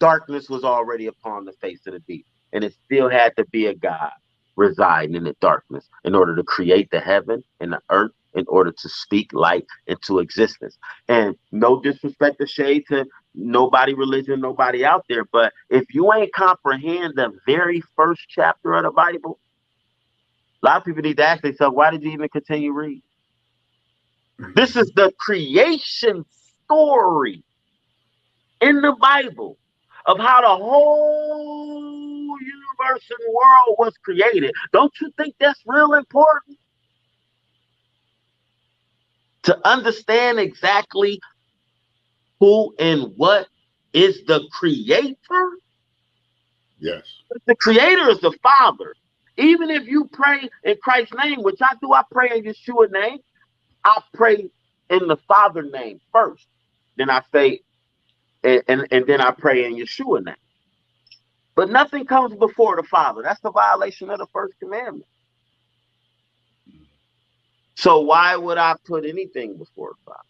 Darkness was already upon the face of the deep. And it still had to be a God residing in the darkness in order to create the heaven and the earth, in order to speak light into existence. And no disrespect or shade to nobody religion, nobody out there, but if you ain't comprehend the very first chapter of the Bible, a lot of people need to ask themselves, why did you even continue reading? This is the creation story in the Bible of how the whole universe and world was created. Don't you think that's real important? To understand exactly who and what is the creator? Yes. The creator is the Father. Even if you pray in Christ's name, which I do, I pray in Yeshua's name, I pray in the Father's name first. Then I say, and then I pray in Yeshua's name. But nothing comes before the Father. That's the violation of the first commandment. So why would I put anything before the Father?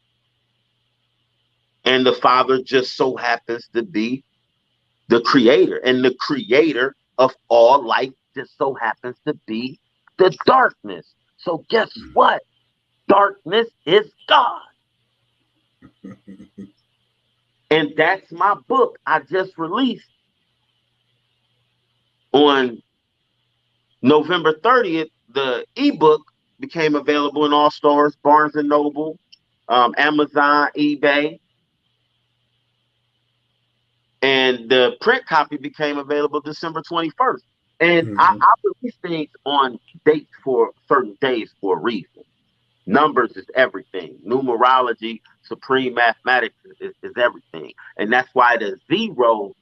And the Father just so happens to be the creator. And the creator of all light just so happens to be the darkness. So guess what? Darkness is God. And that's my book I just released on November 30th. The ebook became available in all stores, Barnes & Noble, Amazon, eBay. And the print copy became available December 21st. And I release things on dates for certain days for a reason. Numbers is everything. Numerology, supreme mathematics is everything. And that's why the 0,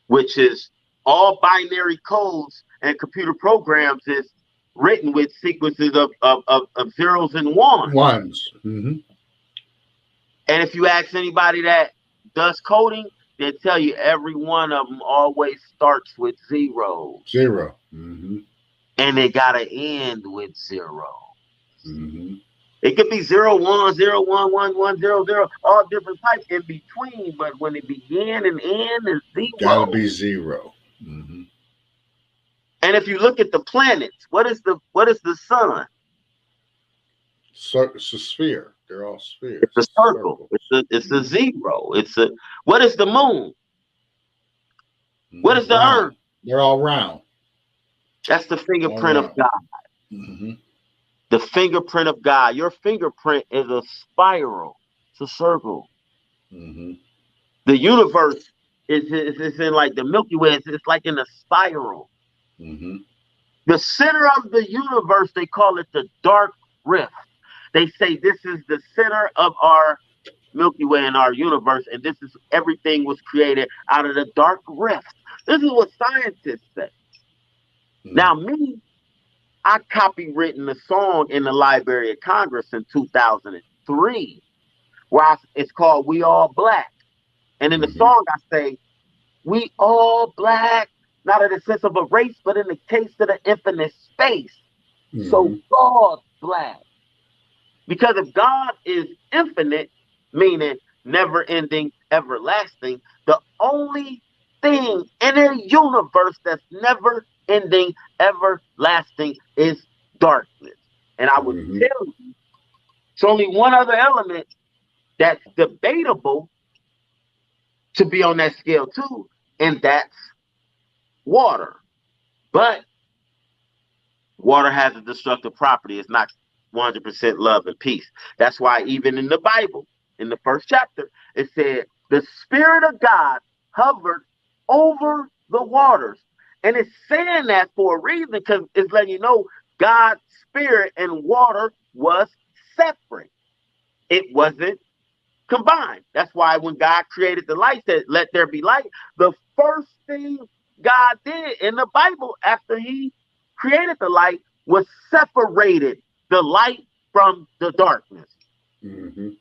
which is all binary codes and computer programs, is written with sequences of zeros and ones. Mm-hmm. And if you ask anybody that does coding, they'll tell you every one of them always starts with 0. 0. Mm-hmm. And they gotta end with 0. Mm-hmm. It could be 0, 1, 0, 1, 1, 1, 0, 0, all different types in between, but when it begin and end is 0. Gotta be 0. Mm-hmm. And if you look at the planets, what is the sun? So it's a sphere. They're all spheres. It's a circle. It's a zero. What is the moon? What is the round. earth? They're all round. That's the fingerprint of God. Mm-hmm. The fingerprint of God. Your fingerprint is a spiral. It's a circle. Mm-hmm. The universe is in like the Milky Way. It's like in a spiral. Mm-hmm. The center of the universe, they call it the dark rift. They say this is the center of our Milky Way and our universe, and this is everything was created out of the dark rift. This is what scientists say. Mm-hmm. Now, me, I copywritten a song in the Library of Congress in 2003, where it's called "We All Black," and in the song I say, "We all black." Not in the sense of a race, but in the case of the infinite space. Mm-hmm. So God black. Because if God is infinite, meaning never ending, everlasting, the only thing in a universe that's never ending, everlasting is darkness. And I would tell you, it's only one other element that's debatable to be on that scale too, and that's water. But water has a destructive property. It's not 100% love and peace. That's why even in the Bible, in the first chapter, it said the Spirit of God hovered over the waters. And it's saying that for a reason, because it's letting you know God's spirit and water was separate. It wasn't combined. That's why when God created the light, said, "Let there be light," the first thing God did in the Bible after he created the light was separated the light from the darkness. Mm-hmm.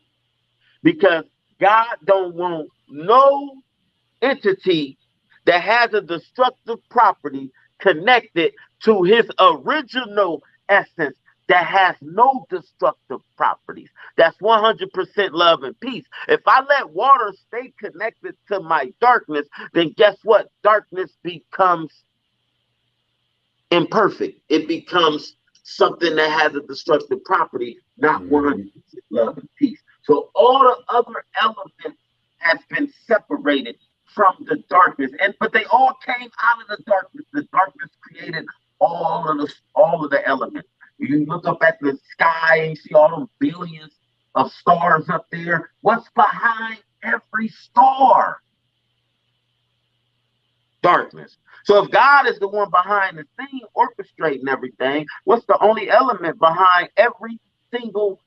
Because God don't want no entity that has a destructive property connected to his original essence that has no destructive properties. That's 100% love and peace. If I let water stay connected to my darkness, then guess what? Darkness becomes imperfect. It becomes something that has a destructive property, not 100% love and peace. So all the other elements has been separated from the darkness, but they all came out of the darkness. The darkness created all of the elements. You look up at the sky and you see all those billions of stars up there. What's behind every star? Darkness. So if God is the one behind the scene orchestrating everything, what's the only element behind every single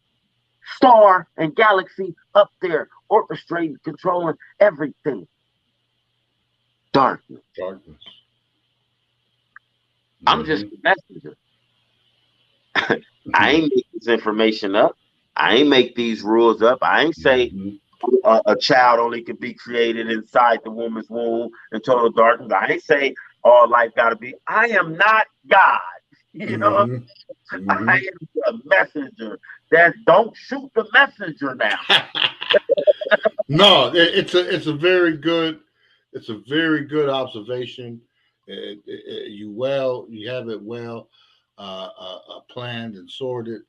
star and galaxy up there orchestrating, controlling everything? Darkness. Darkness. I'm just a messenger. I ain't make this information up. I ain't make these rules up. I ain't say a child only can be created inside the woman's womb in total darkness. I ain't say all life gotta be. I am not God. You know, I am a messenger. That don't shoot the messenger now. No, it's a very good observation. You have it well planned and sorted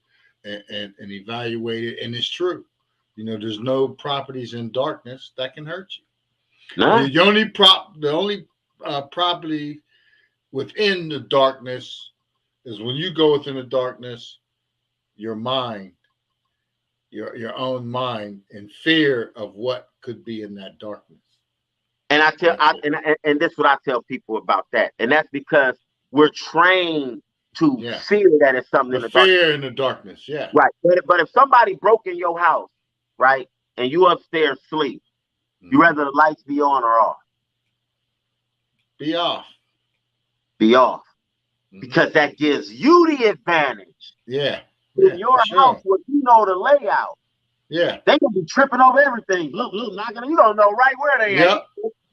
and evaluated, and it's true. You know, there's no properties in darkness that can hurt you. No. The only property within the darkness is when you go within the darkness, your mind, your own mind, in fear of what could be in that darkness. And and this is what I tell people about that. And that's because we're trained to fear that it's something in the darkness. Fear in the darkness, yeah. Right. But if somebody broke in your house, right, and you upstairs sleep, you rather the lights be on or off? Be off. Be off. Because that gives you the advantage. Yeah. In your house, where you know the layout. Yeah. They gonna be tripping over everything. Look, you don't know right where they at.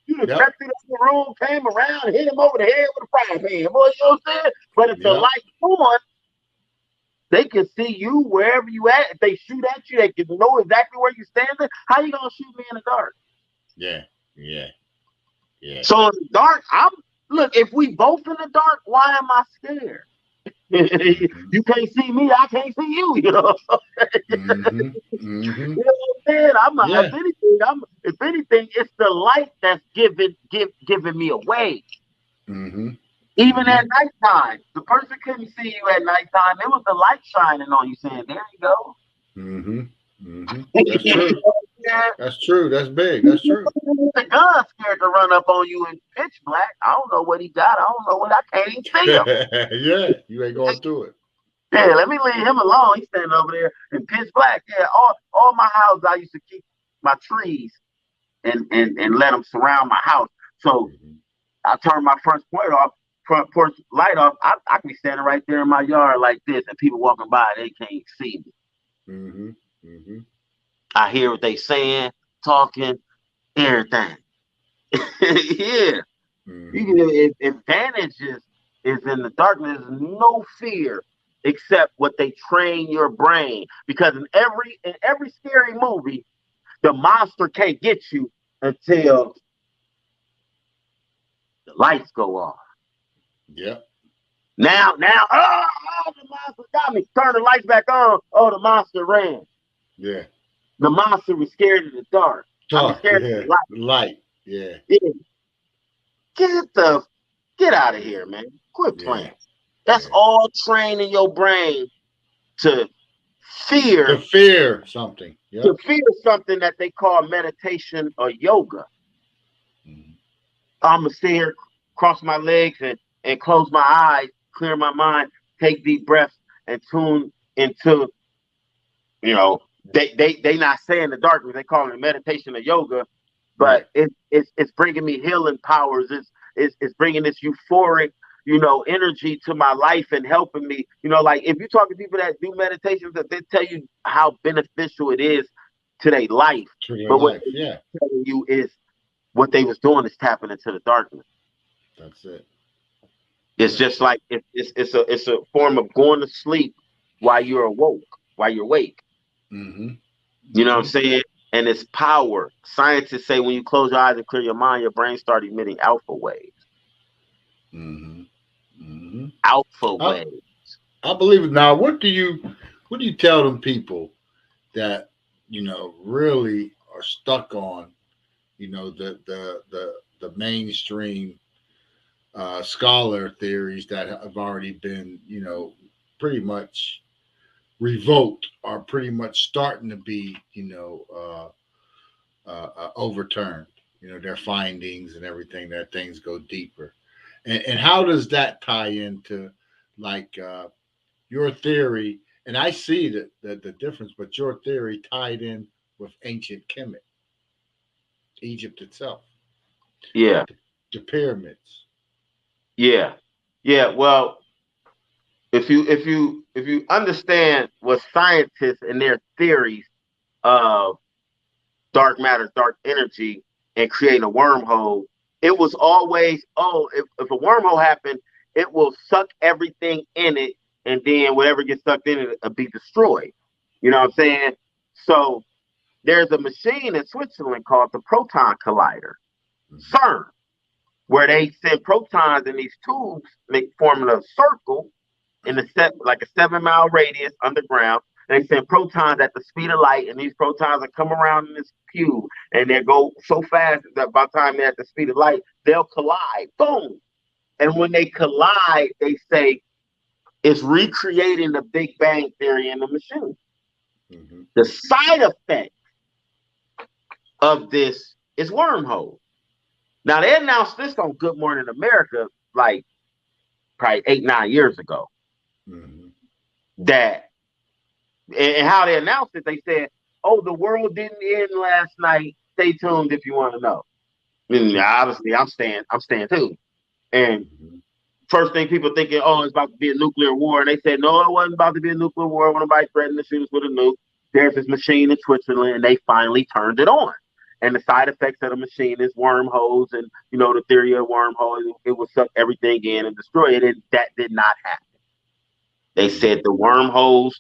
You just crept through the room, came around, hit him over the head with a frying pan. Boy, you know what I'm saying? But if the light's on, they can see you wherever you at. If they shoot at you, they can know exactly where you're standing. How you gonna shoot me in the dark? Yeah. So in the dark, look, if we both in the dark, why am I scared? You can't see me, I can't see you, you know. Mm-hmm. Mm-hmm. You know what I'm saying? Yeah. If anything, it's the light that's giving me away. Mm-hmm. Even Mm-hmm. at nighttime, the person couldn't see you at nighttime. It was the light shining on you, saying, "There you go." Mm-hmm. Mm-hmm. That's You true. know what I'm saying? That's true. That's big. That's true. The gun's scared to run up on you in pitch black. I don't know what he got. I don't know what I can't even see him. Yeah, you ain't going through it. Yeah, let me leave him alone. He's standing over there in pitch black. Yeah, all my houses I used to keep my trees and let them surround my house. So Mm-hmm. I turn my front porch light off. I can be standing right there in my yard like this, and people walking by, they can't see me. Mm-hmm. Mm-hmm. I hear what they saying, talking, everything. Yeah. Mm-hmm. You can if advantage is in the darkness, no fear except what they train your brain. Because in every scary movie, the monster can't get you until the lights go off. Yep. Now, oh, the monster got me. Turn the lights back on. Oh, the monster ran. Yeah. The monster was scared of the dark. I mean, Dark. scared Yeah. of the light. Light. Yeah. Yeah. Get out of here, man. Quit playing. Yeah. That's all training your brain to fear. To fear something. Yep. To fear something that they call meditation or yoga. Mm-hmm. I'm gonna sit here, cross my legs, and close my eyes, clear my mind, take deep breaths, and tune into, they not saying the darkness, they call it meditation or yoga, but Right. it's bringing me healing powers. It's bringing this euphoric, energy to my life and helping me. Like if you talk to people that do meditations, that they tell you how beneficial it is to their life. To your But what life. they're Yeah. telling you is what they was doing is tapping into the darkness. That's it. It's just like it's a form of going to sleep while you're awake. Mm-hmm. You know what I'm saying? And it's power. Scientists say when you close your eyes and clear your mind, your brain starts emitting alpha waves. Mm-hmm. Mm-hmm. Alpha waves. I believe it. Now, what do you tell them people that really are stuck on the mainstream scholar theories that have already been pretty much revoked, are pretty much starting to be overturned, their findings and everything, that things go deeper, and how does that tie into like your theory? And I see the difference, but your theory tied in with ancient Kemet, Egypt itself, Yeah. the pyramids. Yeah. Yeah. Well, if you understand what scientists and their theories of dark matter, dark energy, and creating a wormhole, it was always, if a wormhole happened, it will suck everything in it, and then whatever gets sucked in it will be destroyed. You know what I'm saying? So there's a machine in Switzerland called the Proton Collider, CERN, where they send protons in these tubes, forming a circle in like a 7-mile radius underground. They send protons at the speed of light, and these protons will come around in this cube, and they go so fast that by the time they're at the speed of light, they'll collide. Boom! And when they collide, they say it's recreating the Big Bang Theory in the machine. Mm-hmm. The side effect of this is wormhole. Now, they announced this on Good Morning America like probably 8-9 years ago. Mm-hmm. That, and how they announced it, they said, "Oh, the world didn't end last night. Stay tuned if you want to know." And obviously, I'm staying tuned. And first thing people thinking, "Oh, it's about to be a nuclear war," and they said, "No, it wasn't about to be a nuclear war. When nobody threatened to shoot us with a nuke, there's this machine in Switzerland, and they finally turned it on. And the side effects of the machine is wormholes, and the theory of wormhole, it will suck everything in and destroy it." And that did not happen. They said the wormholes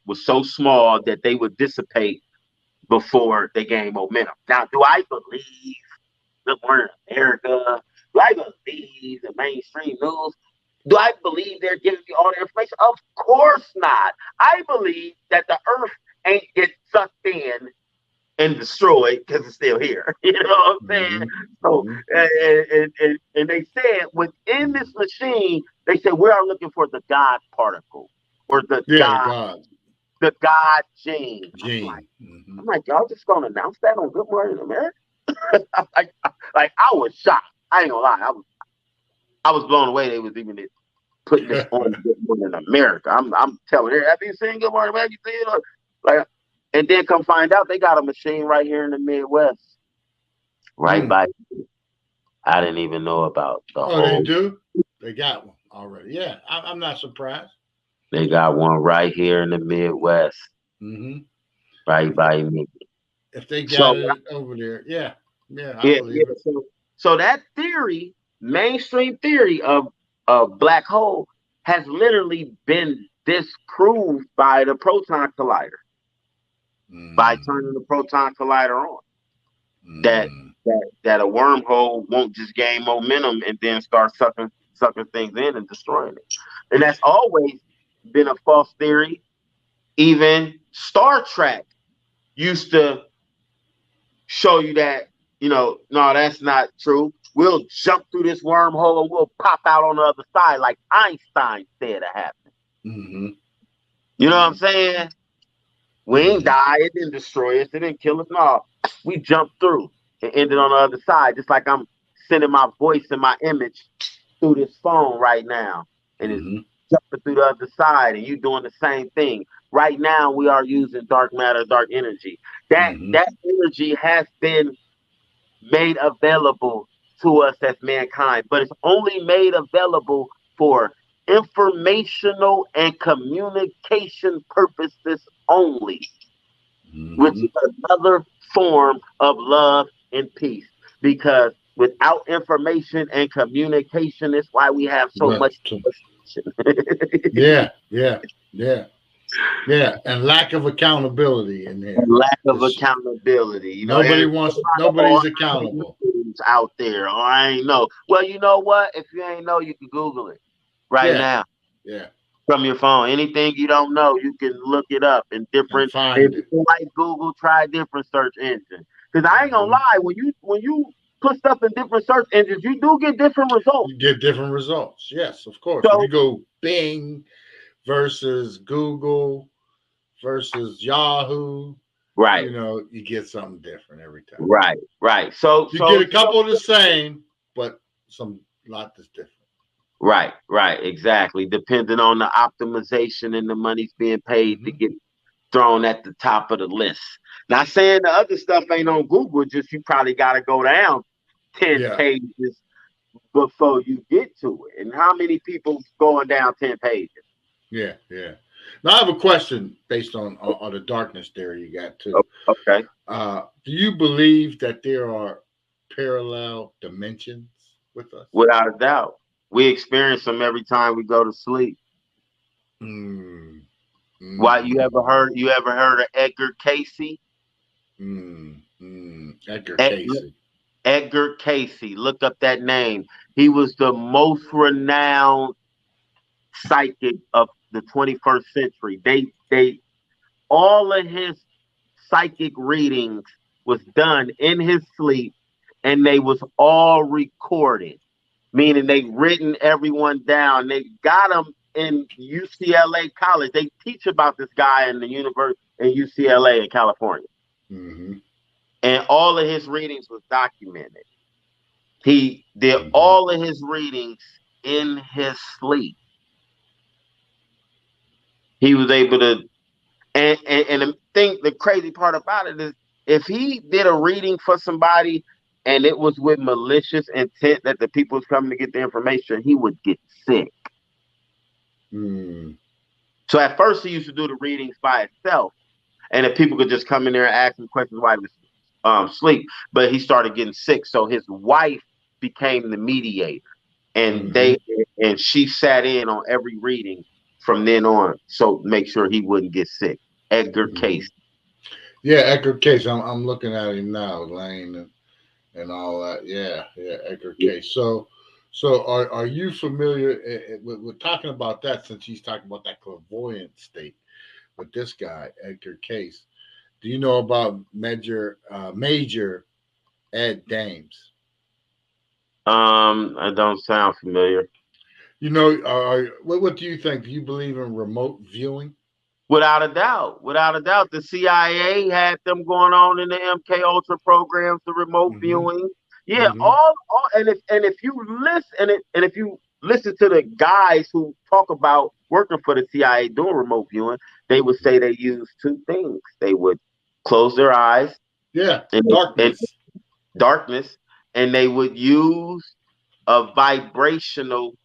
was so small that they would dissipate before they gained momentum. Now, do I believe Good Morning America? Do I believe the mainstream news? Do I believe they're giving me all the information? Of course not. I believe that the earth ain't get sucked in and destroyed because it's still here. You know what I'm saying? So, and they said within this machine, they said we are looking for the God particle or the God gene. I'm like, y'all just gonna announce that on Good Morning America? like I was shocked. I ain't gonna lie. I was blown away. They was even putting this on Good Morning America. I'm telling her, have you seen Good Morning America? You see it? Like, and then come find out they got a machine right here in the Midwest, right by. I didn't even know about the whole. They do. They got one already. Yeah, I'm not surprised. They got one right here in the Midwest, right by me. If they got it over there, I believe it. So that theory, mainstream theory of black hole, has literally been disproved by the proton collider. By turning the proton collider on, that a wormhole won't just gain momentum and then start sucking things in and destroying it. And that's always been a false theory. Even Star Trek used to show you that, no, that's not true. We'll jump through this wormhole and we'll pop out on the other side like Einstein said it happened. You know what I'm saying? We ain't die. It didn't destroy us. It didn't kill us. No, we jumped through and ended on the other side. Just like I'm sending my voice and my image through this phone right now. And it's jumping through the other side. And you doing the same thing. Right now, we are using dark matter, dark energy. That energy has been made available to us as mankind. But it's only made available for informational and communication purposes only, which is another form of love and peace. Because without information and communication, is why we have so much. And lack of accountability in there. Lack of accountability. Nobody's accountable out there. Or I ain't know. Well, you know what? If you ain't know, you can Google it now. Yeah. From your phone. Anything you don't know, you can look it up in different. If you like Google, try a different search engine. Because I ain't gonna lie, when you put stuff in different search engines, you do get different results. You get different results. Yes, of course. So, if you go Bing versus Google versus Yahoo, right? You get something different every time. Right. So you get a couple of the same, but some lot that's different. Right, exactly. Depending on the optimization and the money's being paid to get thrown at the top of the list. Not saying the other stuff ain't on Google, just you probably got to go down 10 pages before you get to it. And how many people going down 10 pages? Yeah. Now I have a question based on the darkness theory you got too. Okay. Do you believe that there are parallel dimensions with us? Without a doubt. We experience them every time we go to sleep. Why you ever heard of Edgar Casey? Edgar Casey. Look up that name. He was the most renowned psychic of the 21st century. They all of his psychic readings was done in his sleep, and they was all recorded. Meaning they written everyone down. They got him in UCLA College. They teach about this guy in the university in UCLA in California. And all of his readings was documented. He did all of his readings in his sleep. He was able to, and the crazy part about it is, if he did a reading for somebody and it was with malicious intent that the people was coming to get the information, he would get sick. So at first he used to do the readings by itself, and if people could just come in there and ask him questions while he was asleep. But he started getting sick, so his wife became the mediator, and she sat in on every reading from then on, so make sure he wouldn't get sick. Edgar Cayce. Yeah, Edgar Cayce. I'm looking at him now, Lane and all that. Yeah, Edgar Cayce. So So are you familiar with talking about that, since he's talking about that clairvoyant state with this guy, Edgar Case? Do you know about Major Ed Dames? I don't sound familiar. You know, what do you think? Do you believe in remote viewing? Without a doubt, the CIA had them going on in the MK Ultra programs, the remote Mm-hmm. viewing. Yeah, Mm-hmm. and if you listen and if you listen to the guys who talk about working for the CIA doing remote viewing, they would say they use two things. They would close their eyes Yeah, in darkness. darkness, and they would use a vibrational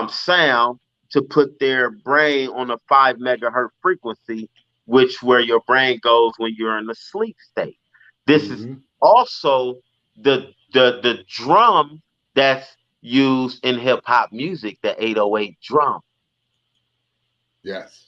sound to put their brain on a 5 megahertz frequency, which where your brain goes when you're in a sleep state. This is Mm-hmm. also the drum that's used in hip hop music, the 808 drum. Yes.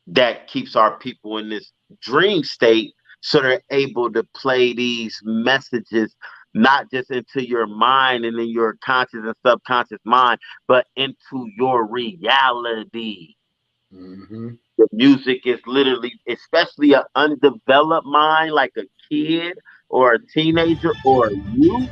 That keeps our people in this dream state, so they're able to play these messages not just into your mind and in your conscious and subconscious mind, but into your reality. Mm-hmm. The music is literally, especially an undeveloped mind like a kid or a teenager or a youth.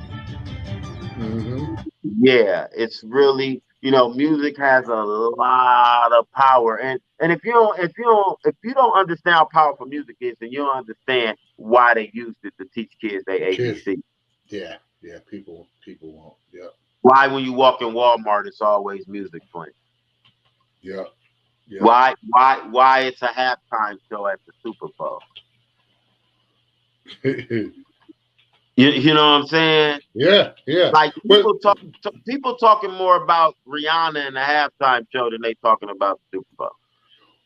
Mm-hmm. Yeah, it's really, music has a lot of power, and if you don't understand how powerful music is, then you don't understand why they used it to teach kids their Kids. ABC. Yeah. People won't. Yep. Why when you walk in Walmart, it's always music playing. Yep. Yep. Why it's a halftime show at the Super Bowl? You know what I'm saying? Yeah. Like people talking more about Rihanna in the halftime show than they talking about the Super Bowl.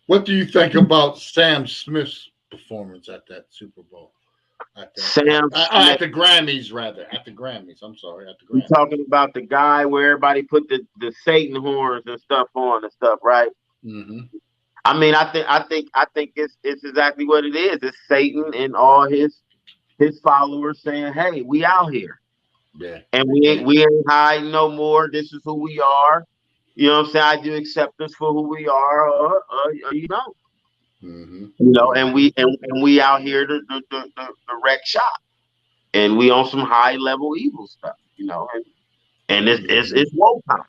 What do you think about Sam Smith's performance at that Super Bowl? At the Grammys, rather. At the Grammys. I'm sorry. At the Grammys. You talking about the guy where everybody put the Satan horns and stuff on and stuff, right? Mm-hmm. I mean, I think it's exactly what it is. It's Satan and all his followers saying, "Hey, we out here, Yeah, and we ain't hiding no more. This is who we are. You know what I'm saying? I do accept us for who we are, or you don't. Mm-hmm. And we out here to wreck shop, and we on some high level evil stuff, and it's woe time.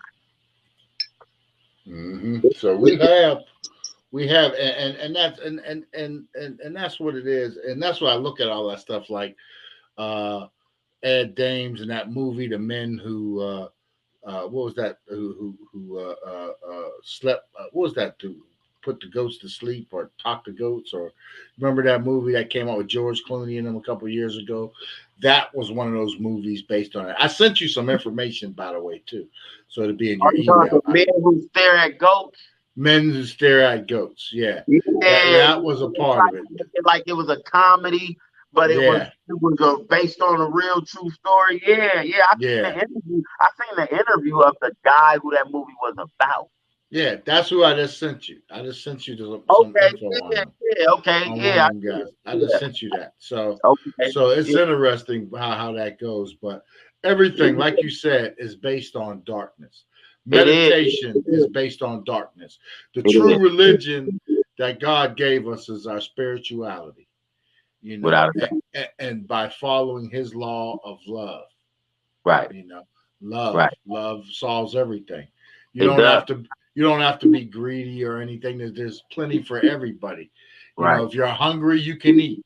Mm-hmm. So we have, and that's what it is, and that's why I look at all that stuff like Ed Dames in that movie, The Men Who what was that? Who slept? What was that? To put the goats to sleep or talk to goats? Or remember that movie that came out with George Clooney and them a couple of years ago? That was one of those movies based on it. I sent you some information, by the way, too, so it'll be in your email. Men Who Stare at Goats. Men Who Stare at Goats. Yeah, yeah, that was a part of it. Like it was a comedy, but it was based on a real true story. Yeah. I seen the interview of the guy who that movie was about. Yeah, that's who I just sent you. I just sent you some info on them. I just sent you that. So it's interesting how that goes. But everything, like you said, is based on darkness. Meditation is based on darkness. The true religion that God gave us is our spirituality. And by following His law of love. Right. Love solves everything. You don't have to be greedy or anything. There's plenty for everybody. You know, if you're hungry, you can eat.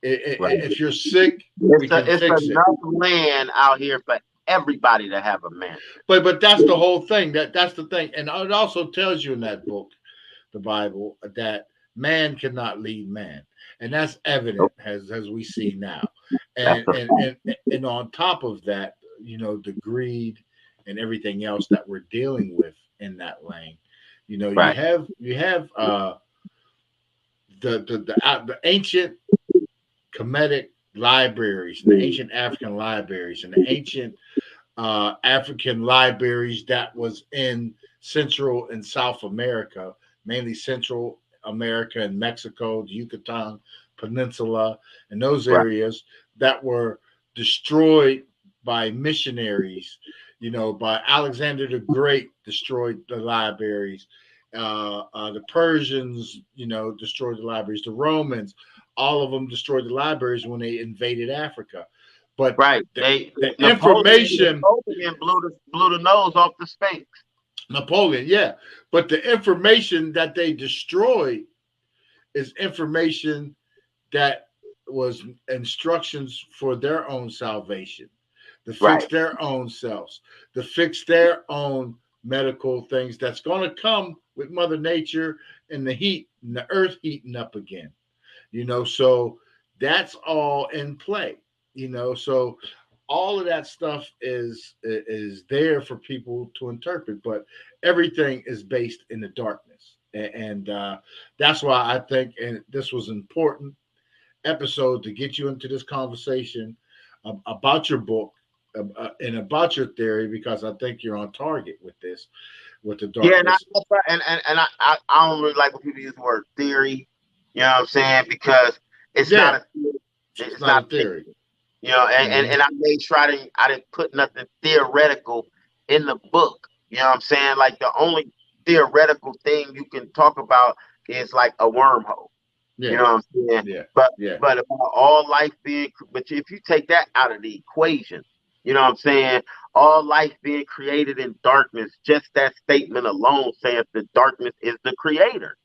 If you're sick, we can fix it. It's enough land out here for everybody to have a man. But that's the whole thing. That's the thing. And it also tells you in that book, the Bible, that man cannot lead man. And that's evident as we see now. And on top of that, the greed and everything else that we're dealing with in that lane. You have the ancient Kemetic libraries, and the ancient African libraries, and the ancient African libraries that was in Central and South America, mainly Central America and Mexico, the Yucatan Peninsula, and those areas that were destroyed by missionaries, by Alexander the Great destroyed the libraries. The Persians, destroyed the libraries. The Romans, all of them destroyed the libraries when they invaded Africa. But the information, Napoleon blew the nose off the Sphinx. Napoleon, yeah. But the information that they destroyed is information that was instructions for their own salvation, to fix their own selves, to fix their own medical things that's going to come with Mother Nature and the heat and the earth heating up again. So that's all in play. So all of that stuff is there for people to interpret, but everything is based in the darkness. And that's why I think, and this was an important episode to get you into this conversation about your book and about your theory, because I think you're on target with this, with the darkness. Yeah, I don't really like when people use the word theory. You know what I'm saying? Because it's not a theory. It's not a theory. And I made sure I didn't put nothing theoretical in the book. You know what I'm saying? Like the only theoretical thing you can talk about is like a wormhole. Yeah. You know what I'm saying? Yeah. But about all life being, but if you take that out of the equation, you know what I'm saying? All life being created in darkness, just that statement alone says the darkness is the creator,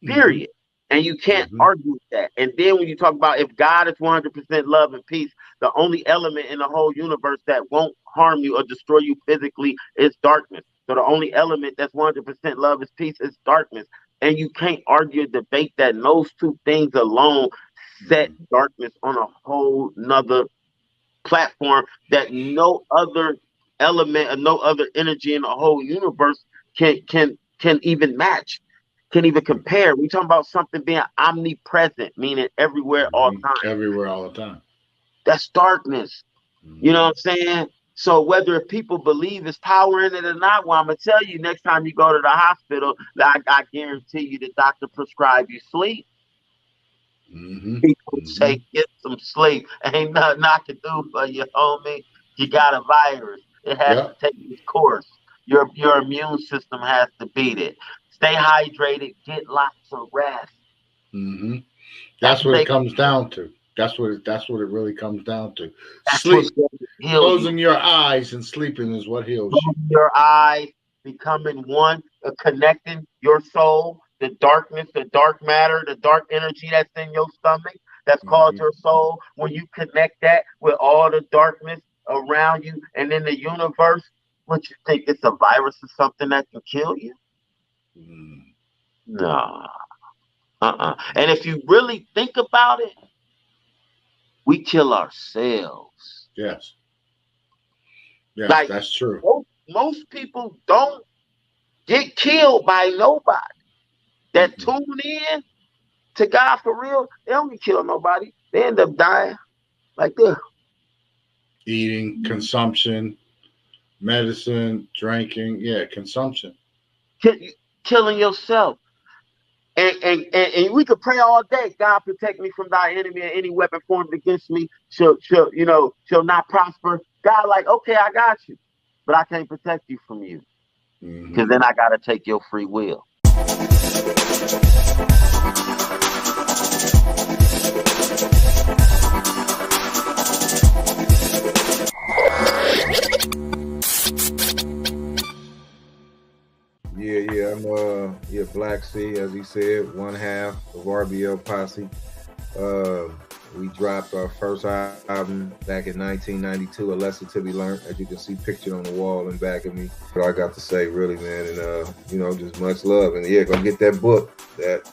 period. And you can't argue with that. And then when you talk about if God is 100% love and peace, the only element in the whole universe that won't harm you or destroy you physically is darkness. So the only element that's 100% love is peace is darkness. And you can't argue or debate that. And those two things alone set darkness on a whole nother platform that no other element or no other energy in the whole universe can even match, can even compare. We talking about something being omnipresent, meaning everywhere, all the time. Everywhere, all the time. That's darkness. You know what I'm saying? So whether people believe there's power in it or not, well, I'm gonna tell you, next time you go to the hospital, I guarantee you the doctor prescribe you sleep. People say get some sleep. Ain't nothing I can do for you, homie. You got a virus. It has to take its course. Your immune system has to beat it. Stay hydrated. Get lots of rest. That's what it comes down to. That's what it really comes down to. Sleep, closing your eyes and sleeping is what heals you. Your eyes, becoming one, connecting your soul, the darkness, the dark matter, the dark energy that's in your stomach, that's called your soul. When you connect that with all the darkness around you and in the universe, what you think, it's a virus or something that can kill you? No. And if you really think about it, we kill ourselves. Yes, like, that's true. Most people don't get killed by nobody. That tune in to God for real, they don't get killed nobody. They end up dying like this. Eating, consumption, medicine, drinking, consumption. Killing yourself. And we could pray all day. God protect me from thy enemy, and any weapon formed against me shall not prosper. God, like, okay, I got you, but I can't protect you from you, because then I gotta take your free will. I'm Black C, as he said, one half of RBL Posse. We dropped our first album back in 1992, A Lesson to Be Learned, as you can see pictured on the wall in back of me. But I got to say, really, man, and just much love. And go get that book, that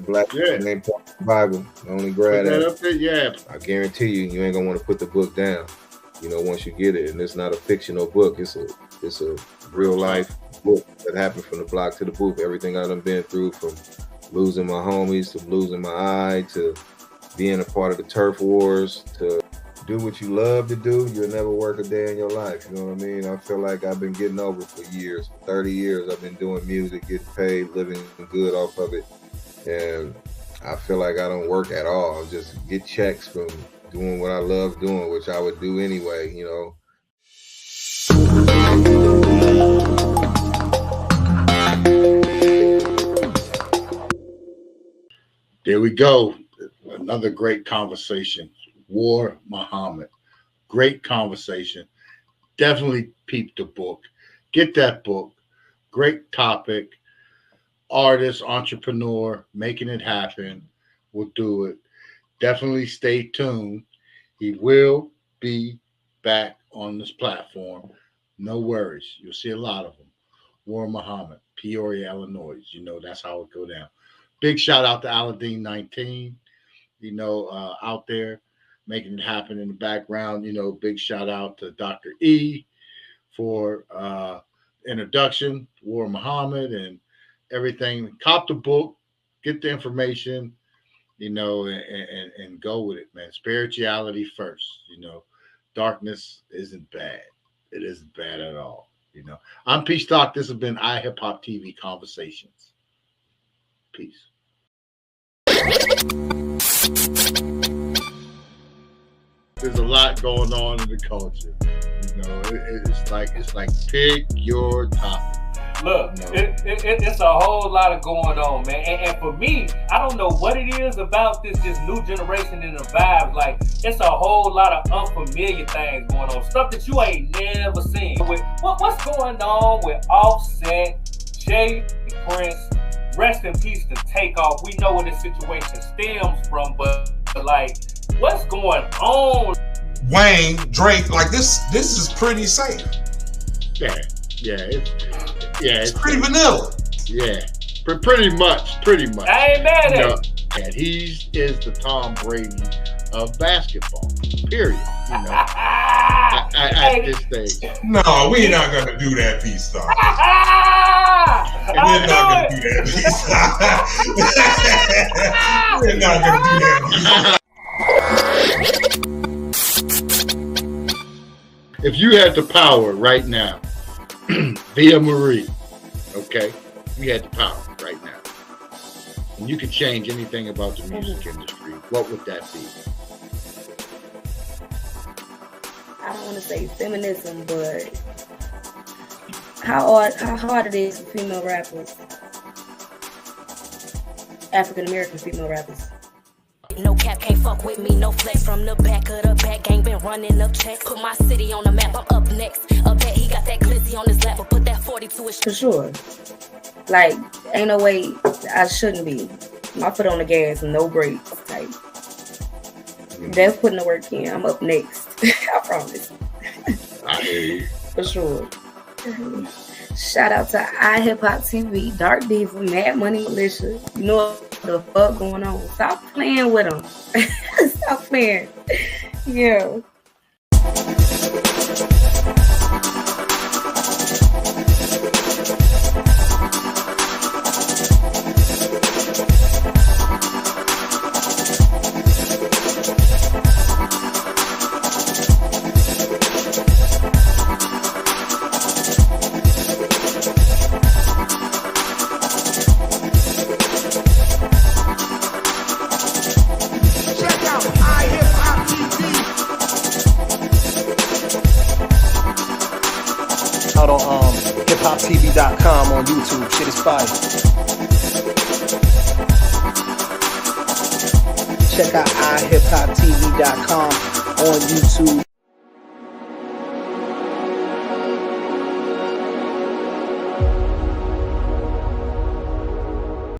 Black name Bible. Only grab that. I guarantee you ain't gonna want to put the book down. Once you get it, and it's not a fictional book, it's a real life book that happened from the block to the booth. Everything I done been through, from losing my homies to losing my eye to being a part of the turf wars, to do what you love to do. You'll never work a day in your life. You know what I mean? I feel like I've been getting over for years. For 30 years, I've been doing music, getting paid, living good off of it. And I feel like I don't work at all. I just get checks from doing what I love doing, which I would do anyway, you know. There we go. Another great conversation. War Muhammad. Great conversation. Definitely peep the book. Get that book. Great topic. Artist, entrepreneur, making it happen. We'll do it. Definitely stay tuned. He will be back on this platform. No worries. You'll see a lot of them. War Muhammad, Peoria, Illinois. You know, that's how it go down. Big shout out to Aladdin 19, you know, out there making it happen in the background. You know, big shout out to Dr. E for introduction, War Muhammad, and everything. Cop the book, get the information, you know, and go with it, man. Spirituality first, you know. Darkness isn't bad. It isn't bad at all, you know. I'm PStock. This has been iHipHopTV Conversations. Peace. There's a lot going on in the culture. You know, it's like pick your topic. Look, No. it's a whole lot of going on, man. And for me, I don't know what it is about this new generation and the vibes. Like, it's a whole lot of unfamiliar things going on. Stuff that you ain't never seen. With what's going on with Offset, Jay Prince, rest in peace to Takeoff. We know where this situation stems from, but like, what's going on? Wayne, Drake, like this is pretty safe. It's pretty vanilla. Yeah, pretty much. I ain't mad at it. And he is the Tom Brady of basketball. Period. You know, at this stage. No, we're not gonna do that, PStock. We're not gonna do that, PStock. We're not gonna do that. If you had the power right now, via Marie, okay, you had the power right now, and you could change anything about the music industry, what would that be? I don't want to say feminism, but how hard it is for female rappers, African American female rappers. No cap, can't fuck with me, no flex from the back of the back. Ain't been running up checks. Put my city on the map, I'm up next. Up bet he got that glizzy on his lap, but put that 40 to his For sure. Like, ain't no way I shouldn't be. My foot on the gas, no brakes. Like, that's putting the work in. I'm up next. I promise. I hear you. For sure. Shout out to iHipHopTV, Dark Diva, Mad Money Militia. You know what the fuck going on. Stop playing with them. Stop playing. Yeah. Out on hiphoptv.com on YouTube. Shit is fire. Check out iHipHopTV.com on YouTube.